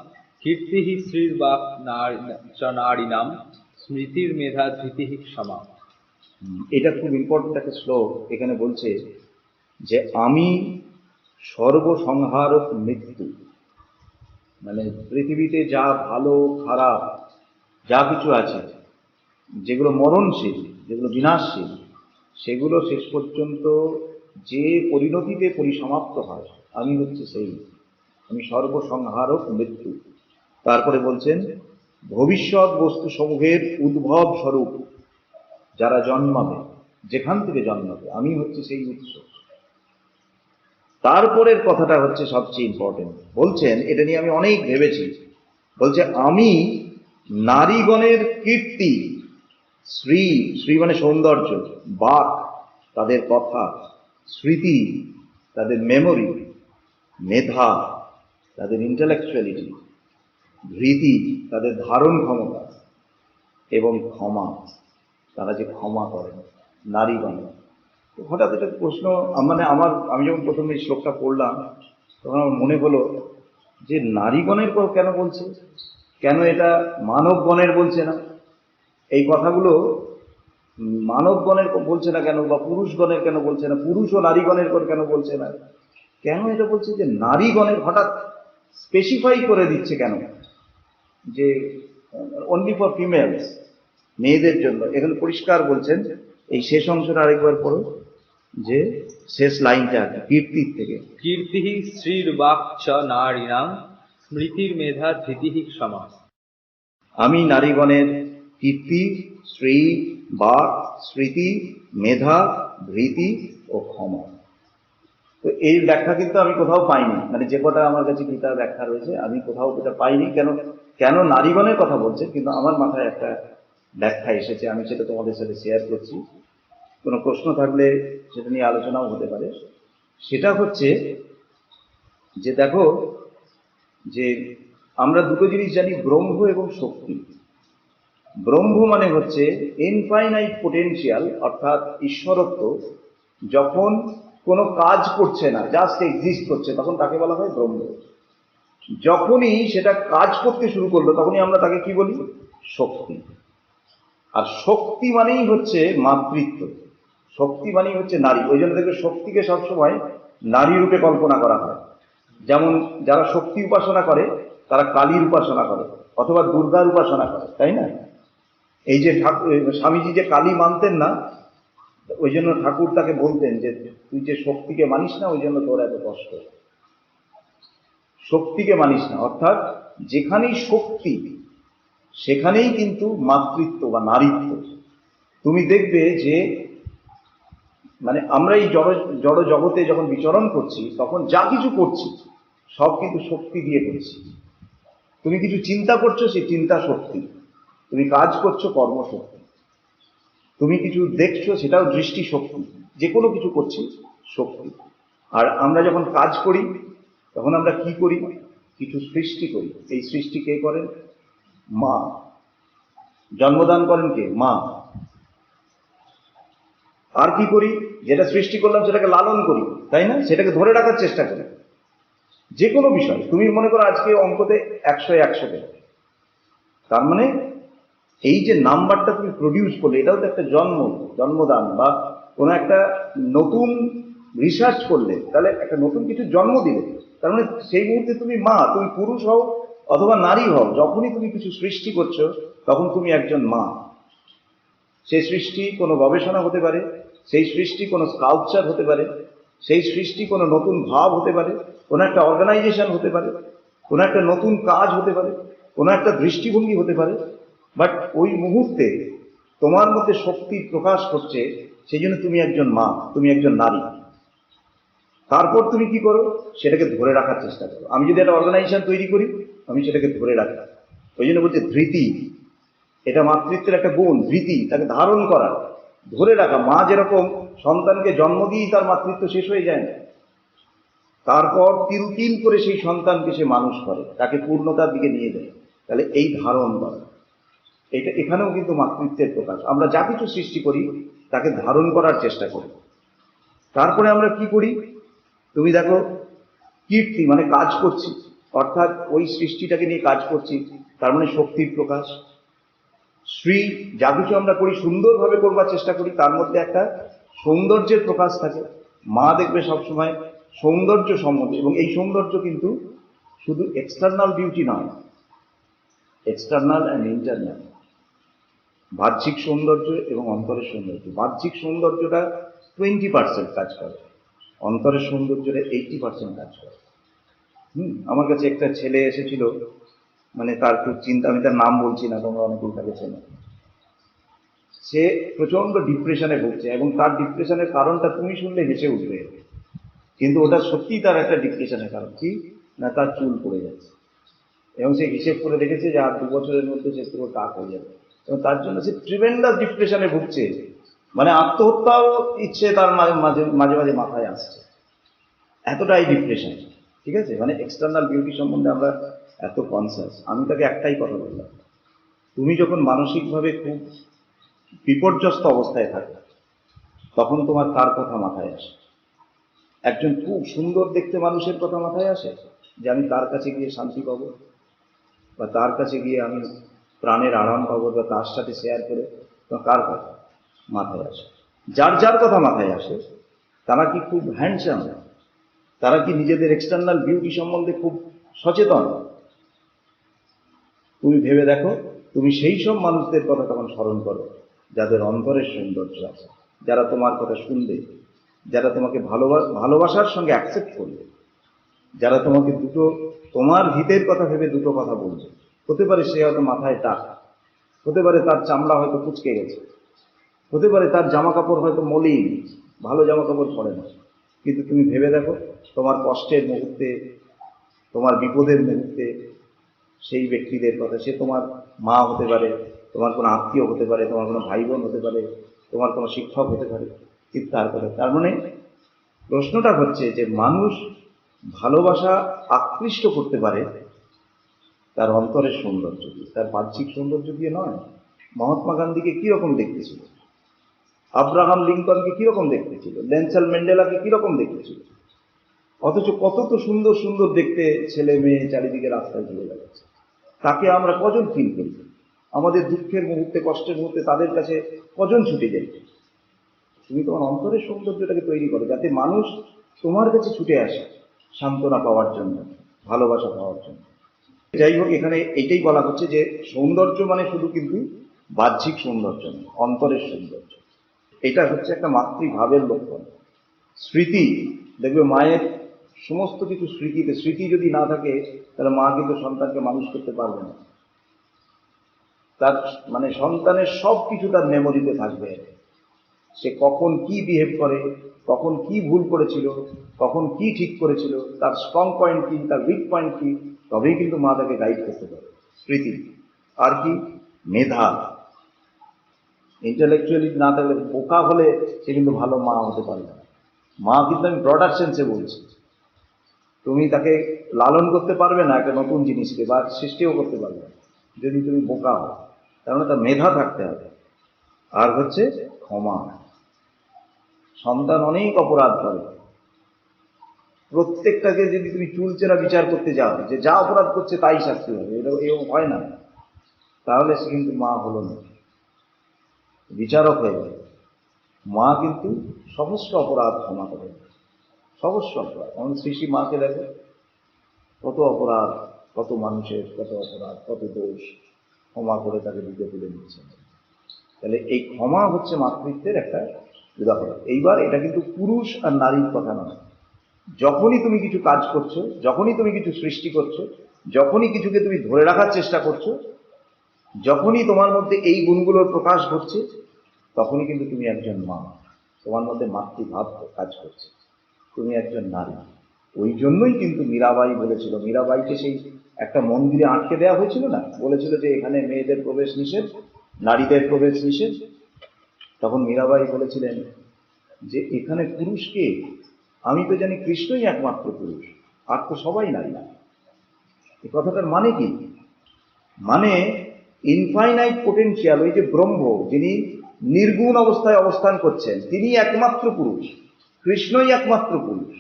কীর্তিঃ শ্রীর্বাক্ চ নারীণাম স্মৃতির মেধা ধৃতিঃ ক্ষমা। এটা খুব ইম্পর্টেন্ট একটা শ্লোক। এখানে বলছে যে আমি সর্বসংহারক মৃত্যু, মানে পৃথিবীতে যা ভালো খারাপ যা কিছু আছে, যেগুলো মরণশীল, যেগুলো বিনাশশীল, সেগুলো শেষ পর্যন্ত যে পরিণতিতে পরিসমাপ্ত হয়, আমি হচ্ছে সেই, আমি সর্বসংহারক মৃত্যু। তারপরে বলছেন ভবিষ্যৎ বস্তু সমূহের উদ্ভব স্বরূপ, যারা জন্মাবে, যেখান থেকে জন্মাবে, আমি হচ্ছে সেই উৎস। তারপরের কথাটা হচ্ছে সবচেয়ে ইম্পর্টেন্ট। বলছেন, এটা নিয়ে আমি অনেক ভেবেছি, বলছে আমি নারীগণের কীর্তি, শ্রী, শ্রী মানে সৌন্দর্য, বাক তাদের কথা, স্মৃতি তাদের মেমোরি, মেধা তাদের ইন্টেলেকচুয়ালিটি, ধৃতি তাদের ধারণ ক্ষমতা, এবং ক্ষমা তারা যে ক্ষমা করেন, নারীগণের। তো হঠাৎ একটা প্রশ্ন, মানে আমি যখন প্রথম এই শ্লোকটা পড়লাম তখন আমার মনে হলো যে নারীগণের কেন বলছে, কেন এটা মানবগণের বলছে না? এই কথাগুলো মানবগণের বলছে না কেন, বা পুরুষগণের কেন বলছে না, পুরুষ ও নারীগণের কেন বলছে না? কেন এটা বলছে যে নারীগণের, হঠাৎ স্পেসিফাই করে দিচ্ছে কেন যে অনলি ফর ফিমেলস, মেয়েদের জন্য? এখানে পরিষ্কার বলছেন, এই শেষ অংশটা আরেকবার পড়ো, যে শেষ লাইনটা কীর্তির থেকে, কীর্তিঃ শ্রীর্বাক্ চ নারীণাম স্মৃতির মেধা ধৃতিঃ ক্ষমা। আমি নারীগণের কীর্তি, শ্রী, বাক, স্মৃতি, মেধা, ধৃতি ও ক্ষমা। তো এই ব্যাখ্যা কিন্তু আমি কোথাও পাইনি, মানে যে কটা আমার কাছে গীতার ব্যাখ্যা রয়েছে আমি কোথাও এটা পাইনি। কেন নারীগণের কথা বলছে, কিন্তু আমার মাথায় একটা ব্যাখ্যা এসেছে, আমি সেটা তোমাদের সাথে শেয়ার করছি। কোনো প্রশ্ন থাকলে সেটা নিয়ে আলোচনাও হতে পারে। সেটা হচ্ছে যে দেখো, যে আমরা দুটো জিনিস জানি, ব্রহ্ম এবং শক্তি। ব্রহ্ম মানে হচ্ছে ইনফাইনাইট পোটেনশিয়াল, অর্থাৎ ঈশ্বরত্ব। যখন কোনো কাজ করছে না, জাস্ট এক্সিস্ট করছে, তখন তাকে বলা হয় ব্রহ্ম। যখনই সেটা কাজ করতে শুরু করলো, তখনই আমরা তাকে কি বলি? শক্তি। আর শক্তি মানেই হচ্ছে মাতৃত্ব, শক্তি মানেই হচ্ছে নারী। ওই জন্য দেখবে শক্তিকে সবসময় নারী রূপে কল্পনা করা হয়। যেমন যারা শক্তি উপাসনা করে তারা কালীর উপাসনা করে, অথবা দুর্গার উপাসনা করে, তাই না? এই যে স্বামীজি যে কালী মানতেন না, ওই জন্য ঠাকুর তাকে বলতেন যে তুই যে শক্তিকে মানিস না, ওই জন্য তোর এত কষ্ট। শক্তিকে মানিস না, অর্থাৎ যেখানেই শক্তি সেখানেই কিন্তু মাতৃত্ব বা নারীত্ব। তুমি দেখবে যে মানে আমরা এই জড় জগতে যখন বিচরণ করছি, তখন যা কিছু করছি সব কিন্তু শক্তি দিয়ে করছি। তুমি কিছু চিন্তা করছো, সেই চিন্তা শক্তি। তুমি কাজ করছো, কর্মশক্তি। তুমি কিছু দেখছো, সেটাও দৃষ্টি শক্তি। যে কোনো কিছু করছি, শক্তি। আর আমরা যখন কাজ করি তখন আমরা কি করি? কিছু সৃষ্টি করি। এই সৃষ্টি কে করেন? মা। জন্মদান করেন কে? মা। আর কি করি? যেটা সৃষ্টি করলাম সেটাকে লালন করি, তাই না? সেটাকে ধরে রাখার চেষ্টা করি। যে কোনো বিষয়, তুমি মনে করো আজকে অঙ্কতে 100 পেলে, তার মানে এই যে নাম্বারটা তুমি প্রডিউস করলে, এটাও তো একটা জন্মদান, বা কোনো একটা নতুন রিসার্চ করলে, তাহলে একটা নতুন কিছু জন্ম দিলে, তার মানে সেই মুহূর্তে তুমি মা। তুমি পুরুষ হও অথবা নারী হও, যখনই তুমি কিছু সৃষ্টি করছো তখন তুমি একজন মা। সেই সৃষ্টি কোনো গবেষণা হতে পারে, সেই সৃষ্টি কোনো স্কাল্পচার হতে পারে, সেই সৃষ্টি কোনো নতুন ভাব হতে পারে, কোনো একটা অর্গানাইজেশন হতে পারে, কোনো একটা নতুন কাজ হতে পারে, কোনো একটা দৃষ্টিভঙ্গি হতে পারে। বাট ওই মুহূর্তে তোমার মধ্যে শক্তি প্রকাশ করছে, সেই জন্য তুমি একজন মা, তুমি একজন নারী। তারপর তুমি কি করো? সেটাকে ধরে রাখার চেষ্টা করো। আমি যদি একটা অর্গানাইজেশন তৈরি করি, আমি সেটাকে ধরে রাখি। ওই জন্য বলছে ধৃতি, এটা মাতৃত্বের একটা গুণ। ধৃতি, তাকে ধারণ করা, ধরে রাখা। মা যেরকম সন্তানকে জন্ম দিয়েই তার মাতৃত্ব শেষ হয়ে যায় না, তারপর তিল তিল করে সেই সন্তানকে সে মানুষ করে, তাকে পূর্ণতার দিকে নিয়ে যায়। তাহলে এই ধারণ করা, এটা এখানেও কিন্তু মাতৃত্বের প্রকাশ। আমরা যা কিছু সৃষ্টি করি তাকে ধারণ করার চেষ্টা করি। তারপরে আমরা কি করি? তুমি দেখো, কীর্তি মানে কাজ করছি। অর্থাৎ ওই সৃষ্টিটাকে নিয়ে কাজ করছি, তার মানে শক্তির প্রকাশ। শ্রী যা কিছু আমরা করি সুন্দরভাবে করবার চেষ্টা করি, তার মধ্যে একটা সৌন্দর্যের প্রকাশ থাকে। মা দেখবে সবসময় সৌন্দর্য সম্বন্ধে, এবং এই সৌন্দর্য কিন্তু শুধু এক্সটার্নাল বিউটি নয়, এক্সটার্নাল অ্যান্ড ইন্টারনাল, বাহ্যিক সৌন্দর্য এবং অন্তরের সৌন্দর্য। বাহ্যিক সৌন্দর্যটা 20% কাজ করে, অন্তরের সৌন্দর্যটা 80% কাজ করে। আমার কাছে একটা ছেলে এসেছিল, মানে তার খুব চিন্তা, আমি তার নাম বলছি না, তোমরা অনেকেই তাকে চেনো। সে প্রচন্ড ডিপ্রেশনে ভুগছে, এবং তার ডিপ্রেশনের কারণটা তুমি শুনলে হেসে উঠবে, কিন্তু ওটা সত্যিই তার একটা ডিপ্রেশনের কারণ। কি না, তার চুল পড়ে যাচ্ছে, এবং সে হিসেব করে দেখেছে যে আর 2 বছরের মধ্যে সে পুরো টাক হয়ে যাবে, এবং তার জন্য সে ট্রিমেন্ডাস ডিপ্রেশনে ভুগছে। মানে আত্মহত্যাও ইচ্ছে তার মাঝে মাঝে মাঝে মাঝে মাথায় আসছে, এতটাই ডিপ্রেশন। ঠিক আছে, মানে এক্সটার্নাল বিউটি সম্বন্ধে আমরা এত কনসাস। আমি তাকে একটাই কথা বললাম, তুমি যখন মানসিকভাবে খুব বিপর্যস্ত অবস্থায় থাকো, তখন তোমার কার কথা মাথায় আসে? একজন খুব সুন্দর দেখতে মানুষের কথা মাথায় আসে, যে আমি তার কাছে গিয়ে শান্তি পাবো, বা তার কাছে গিয়ে আমি প্রাণের আরাম পাবো, বা তার সাথে শেয়ার করে? তোমার কার কথা মাথায় আসে? যার যার কথা মাথায় আসে, তারা কি খুব হ্যান্ডসাম? তারা কি নিজেদের এক্সটার্নাল বিউটি সম্বন্ধে খুব সচেতন? তুমি ভেবে দেখো, তুমি সেই সব মানুষদের কথা তখন স্মরণ করো যাদের অন্তরের সৌন্দর্য আছে, যারা তোমার কথা শুনবে, যারা তোমাকে ভালোবাসার সঙ্গে অ্যাকসেপ্ট করবে, যারা তোমাকে তোমার হিতের কথা ভেবে দুটো কথা বলবে। হতে পারে সে হয়তো মাথায় টাক, হতে পারে তার চামড়া হয়তো কুচকে গেছে, হতে পারে তার জামা কাপড় হয়তো মলিন, ভালো জামা কাপড় পরে না, কিন্তু তুমি ভেবে দেখো, তোমার কষ্টের মুহূর্তে, তোমার বিপদের মুহূর্তে সেই ব্যক্তিদের কথা। সে তোমার মা হতে পারে, তোমার কোনো আত্মীয় হতে পারে, তোমার কোনো ভাই বোন হতে পারে, তোমার কোনো শিক্ষক হতে পারে, কিন্তু তার কথা। তার মানে প্রশ্নটা হচ্ছে যে মানুষ ভালোবাসা আকৃষ্ট করতে পারে তার অন্তরের সৌন্দর্য দিয়ে, তার বাহ্যিক সৌন্দর্য দিয়ে নয়। মহাত্মা গান্ধীকে কিরকম দেখতেছিল, আব্রাহাম লিঙ্কনকে কিরকম দেখতেছিল, নেলসন ম্যান্ডেলাকে কিরকম দেখতেছিল, অথচ কত তো সুন্দর সুন্দর দেখতে ছেলে মেয়ে চারিদিকে রাস্তায় চলে যাচ্ছে। তাকে আমরা কজন ফিল করি? আমাদের দুঃখের মুহূর্তে, কষ্টের মুহূর্তে তাদের কাছে কজন ছুটে যাই? তুমি তোমার অন্তরের সৌন্দর্যটাকে তৈরি করো, যাতে মানুষ তোমার কাছে ছুটে আসে সান্ত্বনা পাওয়ার জন্য, ভালোবাসা পাওয়ার জন্য। যাই হোক, এখানে এইটাই বলা হচ্ছে যে সৌন্দর্য মানে শুধু কিন্তু বাহ্যিক সৌন্দর্য নয়, অন্তরের সৌন্দর্য। এটা হচ্ছে একটা মাতৃভাবের লক্ষণ। স্মৃতি, দেখবে মায়ের সমস্ত কিছু স্মৃতিতে, স্মৃতি যদি না থাকে তাহলে মা কিন্তু সন্তানকে মানুষ করতে পারবে না। তার মানে সন্তানের সব কিছু তার মেমোরিতে থাকবে। সে কখন কি বিহেভ করে, কখন কি ভুল করেছিল, কখন কি ঠিক করেছিল, তার স্ট্রং পয়েন্ট কি, তার উইক পয়েন্ট কি, তবেই কিন্তু মা তাকে গাইড করতে পারে। স্মৃতি আর কি, মেধা। ইন্টেলেকচুয়ালি না থাকলে, বোকা হলে সে কিন্তু ভালো মা হতে পারে না। মা কিন্তু, আমি ব্রডার সেন্সে বলছি, তুমি তাকে লালন করতে পারবে না একটা নতুন জিনিসকে, বা সৃষ্টিও করতে পারবে না যদি তুমি বোকা হও। তার মানে তার মেধা থাকতে হবে। আর হচ্ছে ক্ষমা। সন্তান অনেক অপরাধ করে, প্রত্যেকটাকে যদি তুমি চুলচেরা বিচার করতে যাও যে যা অপরাধ করছে তাই শাস্তি হবে, এটা এরকম হয় না, তাহলে সে কিন্তু মা হলো না, বিচারক হয়ে যাবে। মা কিন্তু সহস্র অপরাধ ক্ষমা করে, সহস্র অপরাধ। এমন শ্রী মাকে দেখো, কত অপরাধ, কত মানুষের কত অপরাধ, কত দোষ ক্ষমা করে তাকে দিতে তুলে নিচ্ছে। তাহলে এই ক্ষমা হচ্ছে মাতৃত্বের একটা উদাহরণ। এইবার এটা কিন্তু পুরুষ আর নারীর কথা নয়। যখনই তুমি কিছু কাজ করছো, যখনই তুমি কিছু সৃষ্টি করছো, যখনই কিছুকে তুমি ধরে রাখার চেষ্টা করছো, যখনই তোমার মধ্যে এই গুণগুলোর প্রকাশ ঘটছে, তখনই কিন্তু তুমি একজন মা, তোমার মধ্যে মাতৃভাব কাজ করছে, তুমি একজন নারী। ওই জন্যই কিন্তু মীরাবাই বলেছিল, মীরাবাইকে সেই একটা মন্দিরে আটকে দেওয়া হয়েছিল না, বলেছিল যে এখানে মেয়েদের প্রবেশ নিষেধ, নারীদের প্রবেশ নিষেধ। তখন মীরাবাই বলেছিলেন যে এখানে পুরুষকে, আমি তো জানি কৃষ্ণই একমাত্র পুরুষ, আর তো সবাই নারী। এই কথাটার মানে কি? মানে ইনফাইনাইট পোটেনশিয়াল, ওই যে ব্রহ্ম যিনি নির্গুণ অবস্থায় অবস্থান করছেন, তিনি একমাত্র পুরুষ, কৃষ্ণই একমাত্র পুরুষ।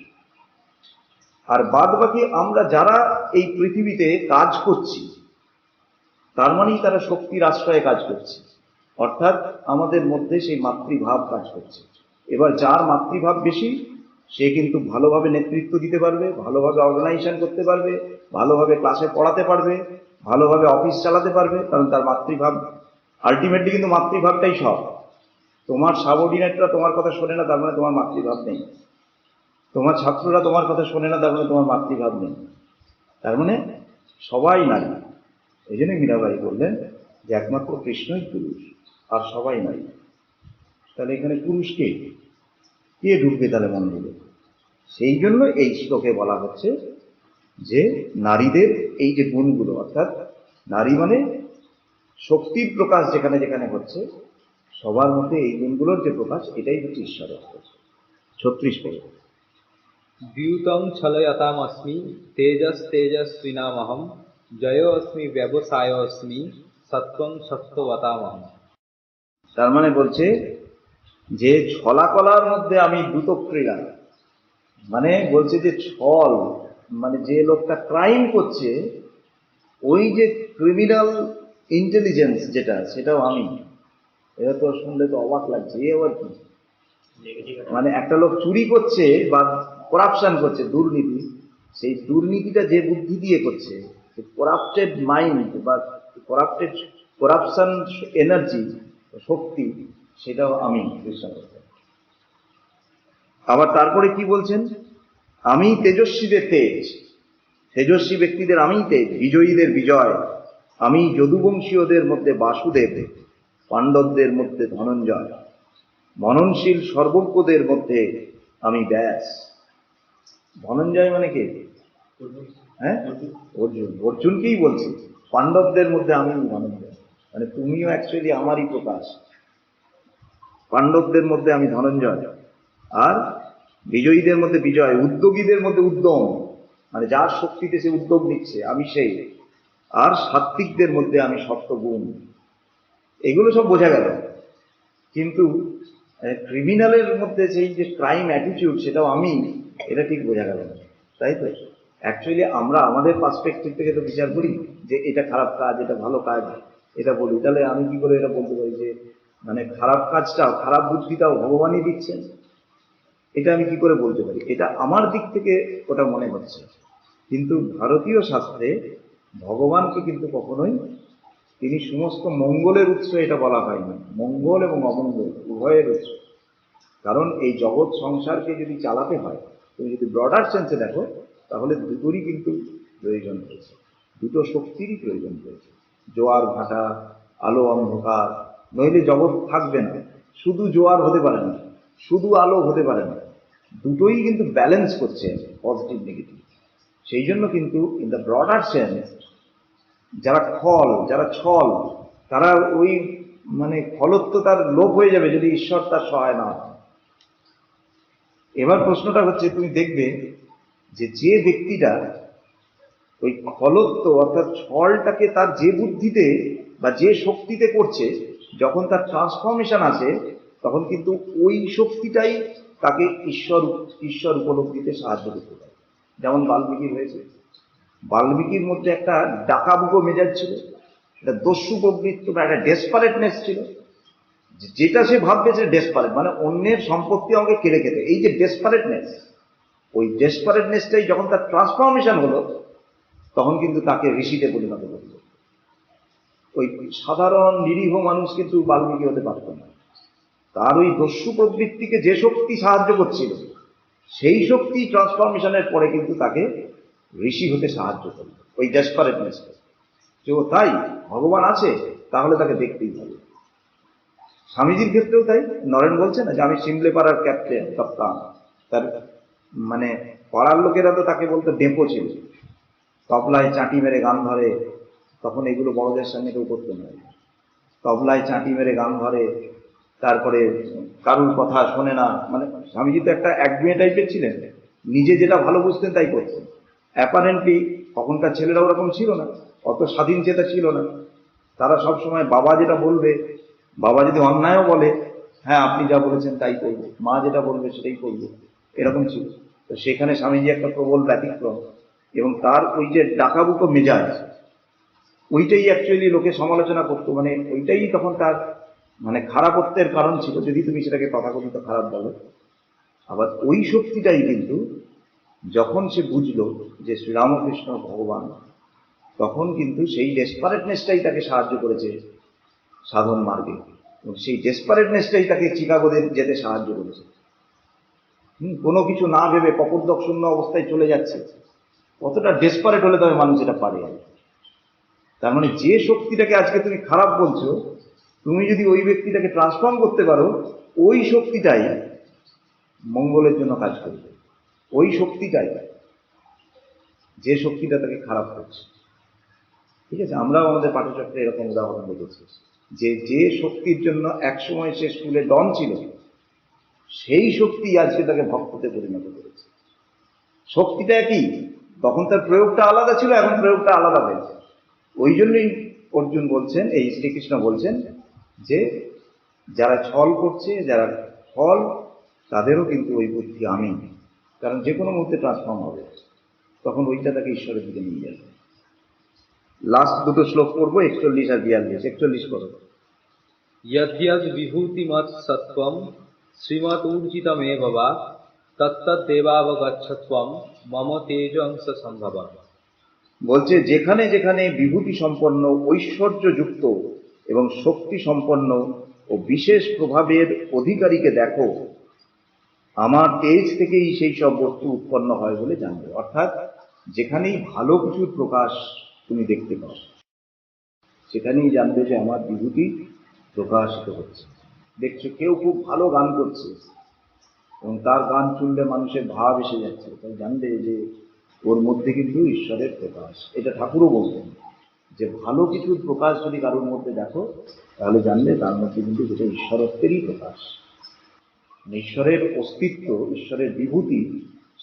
আর বাদ বাকি আমরা যারা এই পৃথিবীতে কাজ করছি, তার মানেই তারা শক্তির আশ্রয়ে কাজ করছে, অর্থাৎ আমাদের মধ্যে সেই মাতৃভাব কাজ করছে। এবার যার মাতৃভাব বেশি, সে কিন্তু ভালোভাবে নেতৃত্ব দিতে পারবে, ভালোভাবে অর্গানাইজেশন করতে পারবে, ভালোভাবে ক্লাসে পড়াতে পারবে, ভালোভাবে অফিস চালাতে পারবে, কারণ তার মাতৃভাব, আলটিমেটলি কিন্তু মাতৃভাবটাই সব। তোমার সাবঅর্ডিনেটরা তোমার কথা শোনে না, তার মানে তোমার মাতৃভাব নেই। তোমার ছাত্ররা তোমার কথা শোনে না, তার মানে তোমার মাতৃভাব নেই। তার মানে সবাই নারী। এই জন্য মীরাবাই বললেন যে একমাত্র কৃষ্ণই পুরুষ, আর সবাই নারী। তাহলে এখানে পুরুষ কে ঢুকবে তাহলে মন্দিরে? সেই জন্য এই শ্লোকে বলা হচ্ছে যে নারীদের এই যে গুণগুলো, অর্থাৎ নারী মানে শক্তির প্রকাশ যেখানে যেখানে হচ্ছে, সবার মধ্যে এই গুণগুলোর যে প্রকাশ, এটাই হচ্ছে ঈশ্বরের। 36 পদে দ্যুতং ছলয়তামস্মি তেজস্তেজস্বিনামহম জয়োস্মি ব্যবসায়োস্মি সত্ত্বং সত্ত্ববতামহম। তার মানে বলছে যে ছলাকলার মধ্যে আমি দ্রুতক্রীড়া, মানে বলছে যে ছল, মানে যে লোকটা ক্রাইম করছে, ওই যে ক্রিমিনাল ইন্টেলিজেন্স যেটা, সেটাও আমি। এটা তো শুনলে তো অবাক লাগছে, এ আবার কি? মানে একটা লোক চুরি করছে বা করাপশন করছে, দুর্নীতি, সেই দুর্নীতিটা যে বুদ্ধি দিয়ে করছে, করাপ্টেড মাইন্ড বা করাপশন এনার্জি, শক্তি, সেটাও আমি চেষ্টা করতে। আবার তারপরে কি বলছেন? আমি তেজস্বীদের তেজ, তেজস্বী ব্যক্তিদের আমি তেজ, বিজয়ীদের বিজয়। আমি যদুবংশীয়দের মধ্যে বাসুদেব, পাণ্ডবদের মধ্যে ধনঞ্জয়, মননশীল সর্বজ্ঞদের মধ্যে আমি ব্যাস। ধনঞ্জয় মানে কে? হ্যাঁ, অর্জুন। অর্জুনকেই বলছি, পাণ্ডবদের মধ্যে আমি ধনঞ্জয়, মানে তুমিও অ্যাকচুয়ালি আমারই প্রকাশ। পাণ্ডবদের মধ্যে আমি ধনঞ্জয়, আর বিজয়ীদের মধ্যে বিজয়, উদ্যোগীদের মধ্যে উদ্যম, মানে যার শক্তিতে সে উদ্যোগ নিচ্ছে আমি সেই, আর সাত্ত্বিকদের মধ্যে আমি সপ্তগুণ। এগুলো সব বোঝা গেল, কিন্তু ক্রিমিনালের মধ্যে সেই যে ক্রাইম অ্যাটিটিউড, সেটাও আমি, এটা ঠিক বোঝা গেল না, তাই তো? অ্যাকচুয়ালি আমরা আমাদের পার্সপেক্টিভ থেকে তো বিচার করি যে এটা খারাপ কাজ, এটা ভালো কাজ, এটা বলি। তাহলে আমি কি করে এটা বলতে পারি যে মানে খারাপ কাজটাও, খারাপ বুদ্ধিটাও ভগবানই দিচ্ছেন? এটা আমি কি করে বলতে পারি? এটা আমার দিক থেকে ওটা মনে হচ্ছে, কিন্তু ভারতীয় শাস্ত্রে ভগবানকে কিন্তু কখনোই তিনি সমস্ত মঙ্গলের উৎস এটা বলা হয়নি। মঙ্গল এবং অমঙ্গল উভয়ের উৎস। কারণ এই জগৎ সংসারকে যদি চালাতে হয়, তুমি যদি ব্রডার সেন্সে দেখো, তাহলে দুটোরই কিন্তু প্রয়োজন রয়েছে, দুটো শক্তিরই প্রয়োজন রয়েছে। জোয়ার ভাটা, আলো অন্ধকার, নইলে জগৎ থাকবে না। শুধু জোয়ার হতে পারে না, শুধু আলো হতে পারে না, দুটোই কিন্তু ব্যালেন্স করছে, পজিটিভ নেগেটিভ। সেই জন্য কিন্তু ইন দ্য ব্রডার সেন্স যারা খল, যারা ছল, তারা ওই মানে ফলত্ব তার লোপ হয়ে যাবে যদি ঈশ্বর তার সহায় না হয়। এবার প্রশ্নটা হচ্ছে, তুমি দেখবে যে যে ব্যক্তিটা ওই ফলত্ব অর্থাৎ ছলটাকে তার যে বুদ্ধিতে বা যে শক্তিতে করছে, যখন তার ট্রান্সফরমেশন আসে, তখন কিন্তু ওই শক্তিটাই তাকে ঈশ্বর উপলব্ধিতে সাহায্য করতে পারে। যেমন বাল্মীকির হয়েছে। বাল্মীকির মধ্যে একটা ডাকাবুকো মেজাজ ছিল, একটা দস্যু প্রবৃত্তি বা একটা ডেসপারেটনেস ছিল, যেটা সে ভাববে যে ডেসপারেট, মানে অন্যের সম্পত্তি আমাকে কেড়ে খেতে। এই যে ডেসপারেটনেস, ওই ডেসপারেটনেসটাই যখন তার ট্রান্সফরমেশন হলো, তখন কিন্তু তাকে ঋষিতে পরিণত করল। ওই সাধারণ নিরীহ মানুষ কিন্তু বাল্মীকি হতে পারত না। তার ওই দস্যু প্রবৃত্তিকে যে শক্তি সাহায্য করছিল, সেই শক্তি ট্রান্সফরমেশনের পরে কিন্তু তাকে ঋষি হতে সাহায্য করল, ওই ডেসপারেটনেসটা। যে ও তাই, ভগবান আছে, তাহলে তাকে দেখতেই হবে। স্বামীজির ক্ষেত্রেও তাই। নরেন বলছে না যে আমি সিমলে পাড়ার ক্যাপ্টেন, কাপ্তান। তার মানে পাড়ার লোকেরা তো তাকে বলতো ডেপো ছিল। তবলায় চাঁটি মেরে গান ধরে, তখন এগুলো বড়দের সঙ্গে কেউ করতে নয়। তবলায় চাঁটি মেরে গান ধরে, তারপরে কারুর কথা শোনে না। মানে স্বামীজি তো একটা একগুঁয়ে টাইপের ছিলেন, নিজে যেটা ভালো বুঝতেন তাই করতেন। অ্যাপারেন্টলি তখনকার ছেলেরা ওরকম ছিল না, অত স্বাধীন চেতা ছিল না। তারা সবসময় বাবা যেটা বলবে, বাবা যদি অন্যায়ও বলে, হ্যাঁ আপনি যা বলেছেন তাই করবো, মা যেটা বলবে সেটাই করবো, এরকম ছিল। তো তো সেখানে স্বামীজি একটা প্রবল ব্যতিক্রম, এবং তার ওই যে ডাকাবুকো মেজাজ, ওইটাই অ্যাকচুয়ালি লোকে সমালোচনা করতো, মানে ওইটাই তখন তার মানে খারাপত্বের কারণ ছিল, যদি তুমি সেটাকে তথাকথিত খারাপ বলো। আবার ওই শক্তিটাই কিন্তু যখন সে বুঝলো যে শ্রীরামকৃষ্ণ ভগবান, তখন কিন্তু সেই ডেসপারেটনেসটাই তাকে সাহায্য করেছে সাধন মার্গে, এবং সেই ডেসপারেটনেসটাই তাকে চিকাগোতে যেতে সাহায্য করেছে। কোনো কিছু না ভেবে কপোদ্দক শূন্য অবস্থায় চলে যাচ্ছে, কতটা ডেসপারেট হলে তবে মানুষ এটা পারে। তার মানে যে শক্তিটাকে আজকে তুমি খারাপ বলছো, তুমি যদি ওই ব্যক্তিটাকে ট্রান্সফর্ম করতে পারো, ওই শক্তিটাই মঙ্গলের জন্য কাজ করবে। ওই শক্তিটাই, যে শক্তিটা তাকে খারাপ করছে। ঠিক আছে, আমরাও আমাদের পাঠচক্রে এরকম উদাহরণ দেখেছি যে যে শক্তির জন্য একসময় সে স্কুলে ডন ছিল, সেই শক্তি আজকে তাকে ভক্ততে পরিণত করেছে। শক্তিটা একই, তখন তার প্রয়োগটা আলাদা ছিল, এখন প্রয়োগটা আলাদা হয়েছে। ওই জন্যই অর্জুন বলছেন, এই শ্রীকৃষ্ণ বলছেন যে যারা ছল করছে, যারা ফল, তাদেরও কিন্তু ওই বুদ্ধি আমি, কারণ যে কোনো মুহূর্তে ট্রান্সফর্ম হবে, তখন ওইটা তাকে ঈশ্বরের দিকে নিয়ে যাবে। লাস্ট দুটো শ্লোক পড়বো, 41 আর 42। 41 করো। यद्यद् विभूतिमत् सत्त्वं श्रीमतूर्जितमेव वा तत्तद्देवावगच्छत्वं मम तेजंस সম্ভবঃ। বলছে যেখানে যেখানে বিভূতি সম্পন্ন, ঐশ্বর্যযুক্ত এবং শক্তি সম্পন্ন ও বিশেষ প্রভাবের অধিকারীকে দেখো, আমার তেজ থেকেই সেই সব বস্তু উৎপন্ন হয় বলে জানবে। অর্থাৎ যেখানেই ভালো কিছুর প্রকাশ তুমি দেখতে পাও, সেখানেই জানবে যে আমার বিভূতি প্রকাশিত হচ্ছে। দেখছো কেউ খুব ভালো গান করছে এবং তার গান শুনলে মানুষের ভাব এসে যাচ্ছে, তাই জানবে যে ওর মধ্যে কিন্তু ঈশ্বরের প্রকাশ। এটা ঠাকুরও বলতেন যে ভালো কিছুর প্রকাশ যদি কারোর মধ্যে দেখো, তাহলে জানবে তার মধ্যে কিন্তু যেটা ঈশ্বরত্বেরই প্রকাশ, ঈশ্বরের অস্তিত্ব, ঈশ্বরের বিভূতি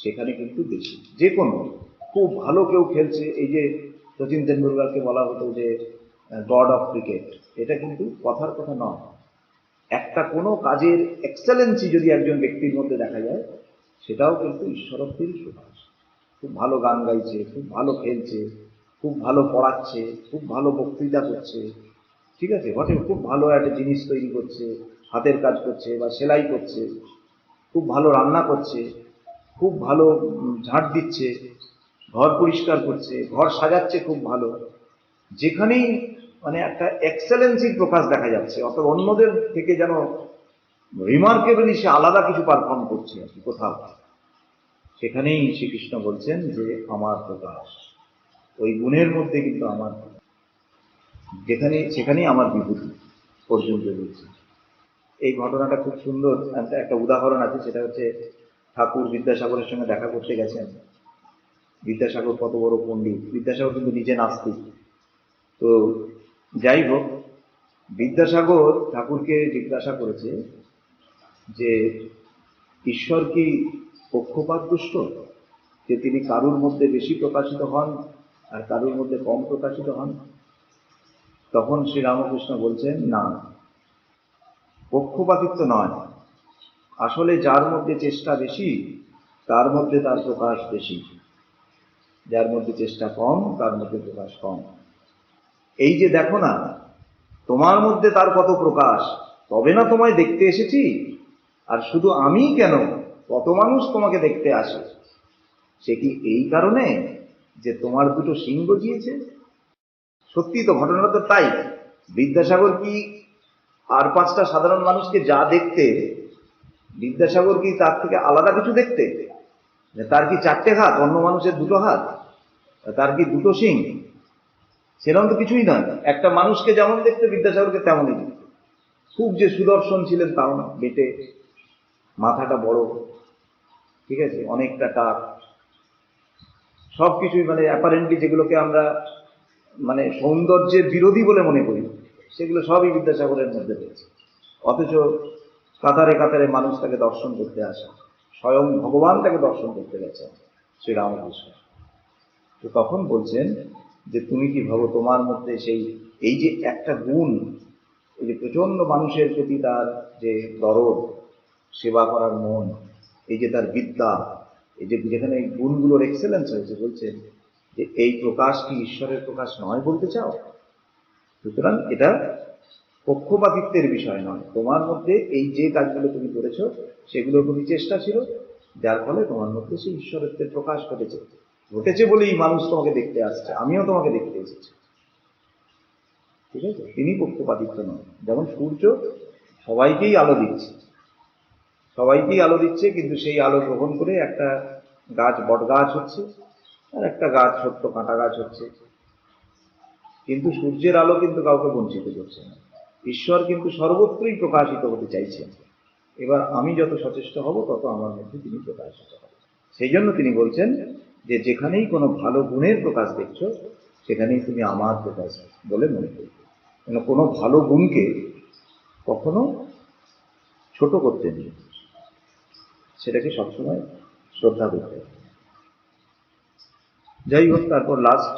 সেখানে কিন্তু বেশি। যে কোনো খুব ভালো কেউ খেলছে, এই যে সচিন তেন্ডুলকারকে বলা হতো যে গড অফ ক্রিকেট, এটা কিন্তু কথার কথা নয়। একটা কোনো কাজের এক্সেলেন্সি যদি একজন ব্যক্তির মধ্যে দেখা যায়, সেটাও কিন্তু ঈশ্বরত্বেরই প্রকাশ। খুব ভালো গান গাইছে, খুব ভালো খেলছে, খুব ভালো পড়াচ্ছে, খুব ভালো বক্তৃতা করছে, ঠিক আছে, ঘটে খুব ভালো একটা জিনিস তৈরি করছে, হাতের কাজ করছে বা সেলাই করছে, খুব ভালো রান্না করছে, খুব ভালো ঝাঁট দিচ্ছে, ঘর পরিষ্কার করছে, ঘর সাজাচ্ছে খুব ভালো, যেখানেই মানে একটা এক্সেলেন্সির প্রকাশ দেখা যাচ্ছে, অর্থাৎ অন্যদের থেকে যেন রিমার্কেবলি সে আলাদা কিছু পারফর্ম করছে আর কি কোথাও, সেখানেই শ্রীকৃষ্ণ বলছেন যে আমার প্রকাশ, ওই গুণের মধ্যে কিন্তু আমার, যেখানে সেখানেই আমার বিভূতি পর্যন্ত বলছে। এই ঘটনাটা খুব সুন্দর, একটা উদাহরণ আছে, সেটা হচ্ছে ঠাকুর বিদ্যাসাগরের সঙ্গে দেখা করতে গেছেন। বিদ্যাসাগর কত বড় পণ্ডিত, বিদ্যাসাগর কিন্তু নিজে নাস্তিক। তো যাই হোক, বিদ্যাসাগর ঠাকুরকে জিজ্ঞাসা করেছে যে ঈশ্বর কি পক্ষপাত দুষ্ট, যে তিনি কারুর মধ্যে বেশি প্রকাশিত হন আর কারুর মধ্যে কম প্রকাশিত হন? তখন শ্রীরামকৃষ্ণ বলছেন, না, পক্ষপাতিত্ব নয়, আসলে যার মধ্যে চেষ্টা বেশি তার মধ্যে তার প্রকাশ বেশি, যার মধ্যে চেষ্টা কম তার মধ্যে প্রকাশ কম। এই যে দেখো না, তোমার মধ্যে তার কত প্রকাশ, তবে না তোমায় দেখতে এসেছি। আর শুধু আমি কেন, কত মানুষ তোমাকে দেখতে আসে, সে কি এই কারণে যে তোমার দুটো শিং গজিয়েছে? সত্যি তো, ঘটনাটা তো তাই। বিদ্যাসাগর কি আর 5টা সাধারণ মানুষকে যা দেখতে, বিদ্যাসাগর কি তার থেকে আলাদা কিছু দেখতে? তার কি 4টে হাত, অন্য মানুষের 2টো হাত? তার কি 2টো শিং? সেরকম তো কিছুই নয়। একটা মানুষকে যেমন দেখতে, বিদ্যাসাগরকে তেমনই দেখতে। খুব যে সুদর্শন ছিলেন তাও না, বেটে, মাথাটা বড়, ঠিক আছে, অনেকটা টাক, সবকিছুই মানে অ্যাপারেন্টলি যেগুলোকে আমরা মানে সৌন্দর্যের বিরোধী বলে মনে করি, সেগুলো সবই বিদ্যাসাগরের মধ্যে রয়েছে। অথচ কাতারে কাতারে মানুষ তাকে দর্শন করতে আসে, স্বয়ং ভগবান তাকে দর্শন করতে গেছেন, শ্রীরামকৃষ্ণ। তো তখন বলছেন যে তুমি কি ভাবো তোমার মধ্যে সেই এই যে একটা গুণ, এই যে প্রচন্ড মানুষের প্রতি তার যে দরদ, সেবা করার মন, এই যে তার বিদ্যা, এই যে যেখানে এই গুণগুলোর এক্সেলেন্স হয়েছে, বলছেন যে এই প্রকাশ কি ঈশ্বরের প্রকাশ নয় বলতে চাও? সুতরাং এটা পক্ষপাতিত্বের বিষয় নয়, তোমার মধ্যে এই যে কাজগুলো তুমি করেছো সেগুলোর প্রতি চেষ্টা ছিল, যার ফলে তোমার মধ্যে সেই ঈশ্বরত্বের প্রকাশ ঘটেছে বলেই মানুষ তোমাকে দেখতে আসছে, আমিও তোমাকে দেখতে এসেছি। ঠিক আছে, তিনি পক্ষপাতিত্ব নয়। যেমন সূর্য সবাইকেই আলো দিচ্ছে, কিন্তু সেই আলো গ্রহণ করে একটা গাছ বট গাছ হচ্ছে, আর একটা গাছ ছোট্ট কাঁটা গাছ হচ্ছে, কিন্তু সূর্যের আলো কিন্তু কাউকে বঞ্চিত করছে না। ঈশ্বর কিন্তু সর্বত্রই প্রকাশিত হতে চাইছেন। এবার আমি যত সচেষ্ট হব তত আমার মধ্যে তিনি প্রকাশিত হবেন। সেই জন্য তিনি বলছেন যে যেখানেই কোনো ভালো গুণের প্রকাশ দেখছো সেখানেই তুমি আমার প্রকাশ বলে মনে করবে। কোনো ভালো গুণকে কখনো ছোট করতে নেই, সেটাকে সবসময় শ্রদ্ধা করতে হবে। যাই হোক, তারপর লাস্ট,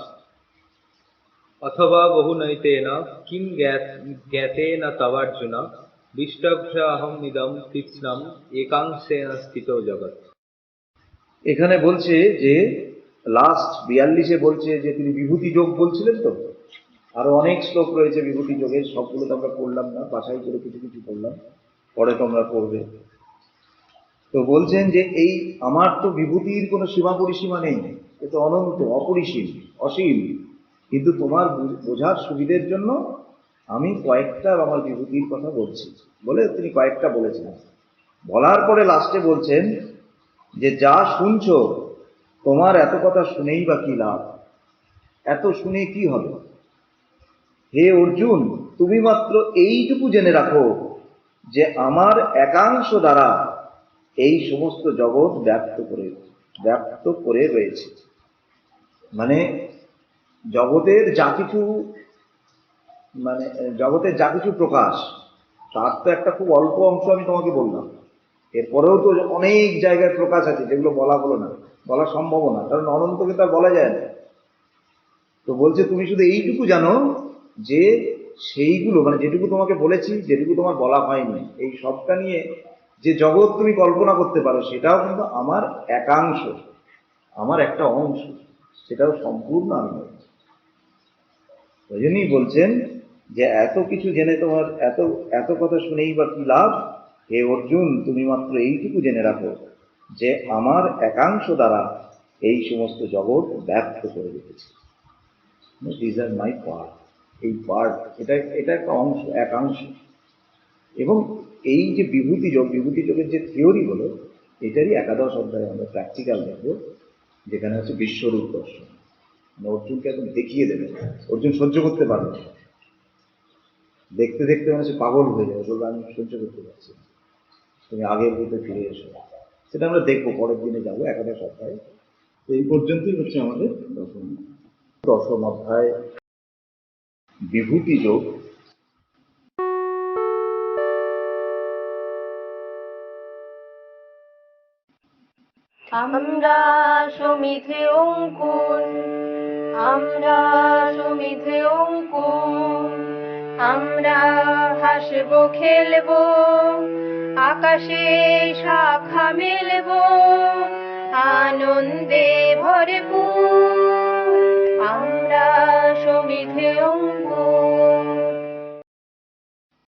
অথবা বহুনৈতেন কিং জ্ঞাতেন তবার্জুন বিষ্টভ্যাহম ইদম কৃষ্ণম একাংশেন স্থিত জগৎ। এখানে বলছে যে লাস্ট 42-এ বলছে যে তিনি বিভূতি যোগ বলছিলেন। তো আরো অনেক শ্লোক রয়েছে বিভূতি যোগের, সবগুলো তো আমরা পড়লাম না, বাছাই করে কিছু কিছু পড়লাম, পরে তোমরা পড়বে। তো বলছেন যে এই আমার তো বিভূতির কোনো সীমা পরিসীমা নেই, এ তো অনন্ত, অপরিসীম, অসীম, কিন্তু তোমার বোঝার সুবিধের জন্য আমি কয়েকটা আমার বিভূতির কথা বলছি বলে তিনি কয়েকটা বলেছেন। বলার পরে লাস্টে বলছেন যে যা শুনছো তোমার এত কথা শুনেই বা কি লাভ, এত শুনে কি হবে? হে অর্জুন, তুমি মাত্র এইটুকু জেনে রাখো যে আমার একাংশ দ্বারা এই সমস্ত জগৎ ব্যাপ্ত করে রয়েছে। মানে জগতের যা কিছু প্রকাশ, তার তো একটা খুব অল্প অংশ আমি তোমাকে বললাম, এরপরেও তো অনেক জায়গায় প্রকাশ আছে যেগুলো বলা হলো না, বলা সম্ভব না, কারণ অনন্তকে তো আর বলা যায় না। তো বলছে তুমি শুধু এইটুকু জানো যে সেইগুলো, মানে যেটুকু তোমাকে বলেছি, যেটুকু তোমার বলা হয়নি, এই সবটা নিয়ে যে জগৎ তুমি কল্পনা করতে পারো সেটাও কিন্তু আমার একাংশ, আমার একটা অংশ, সেটাও সম্পূর্ণ আমি নই। ওই জন্যই বলছেন যে এত কিছু জেনে তোমার এত কথা শুনেই বা কি লাভ? হে অর্জুন, তুমি মাত্র এইটুকু জেনে রাখো যে আমার একাংশ দ্বারা এই সমস্ত জগৎ ব্যপ্ত করে রেখেছে। দিস আর মাই পার্ট, এই পার্ট, এটা একটা অংশ, একাংশ। এবং এই যে বিভূতি যোগের যে থিওরি হলো, এটারই 11 অধ্যায়ে আমরা প্র্যাকটিক্যাল দেখব, যেখানে হচ্ছে বিশ্বরূপ দর্শন। অর্জুনকে এখন দেখিয়ে দেবেন, অর্জুন সহ্য করতে পারবে না, দেখতে দেখতে মানে সে পাগল হয়ে যাবে, বলবে আমি সহ্য করতে পারছি না, তুমি আগের রূপে ফিরে এসো। সেটা আমরা দেখবো, পরের দিনে যাবো 11 অধ্যায়ে। তো এই পর্যন্তই হচ্ছে আমাদের দশম অধ্যায়, বিভূতি যোগ। আমরা সমিধে অঙ্কুর, আমরা সমিধে অঙ্কুর, আমরা হাসবো খেলবো, আকাশে শাখা মেলবো, আনন্দে ভরপুর, আমরা সমিধে অঙ্কুর।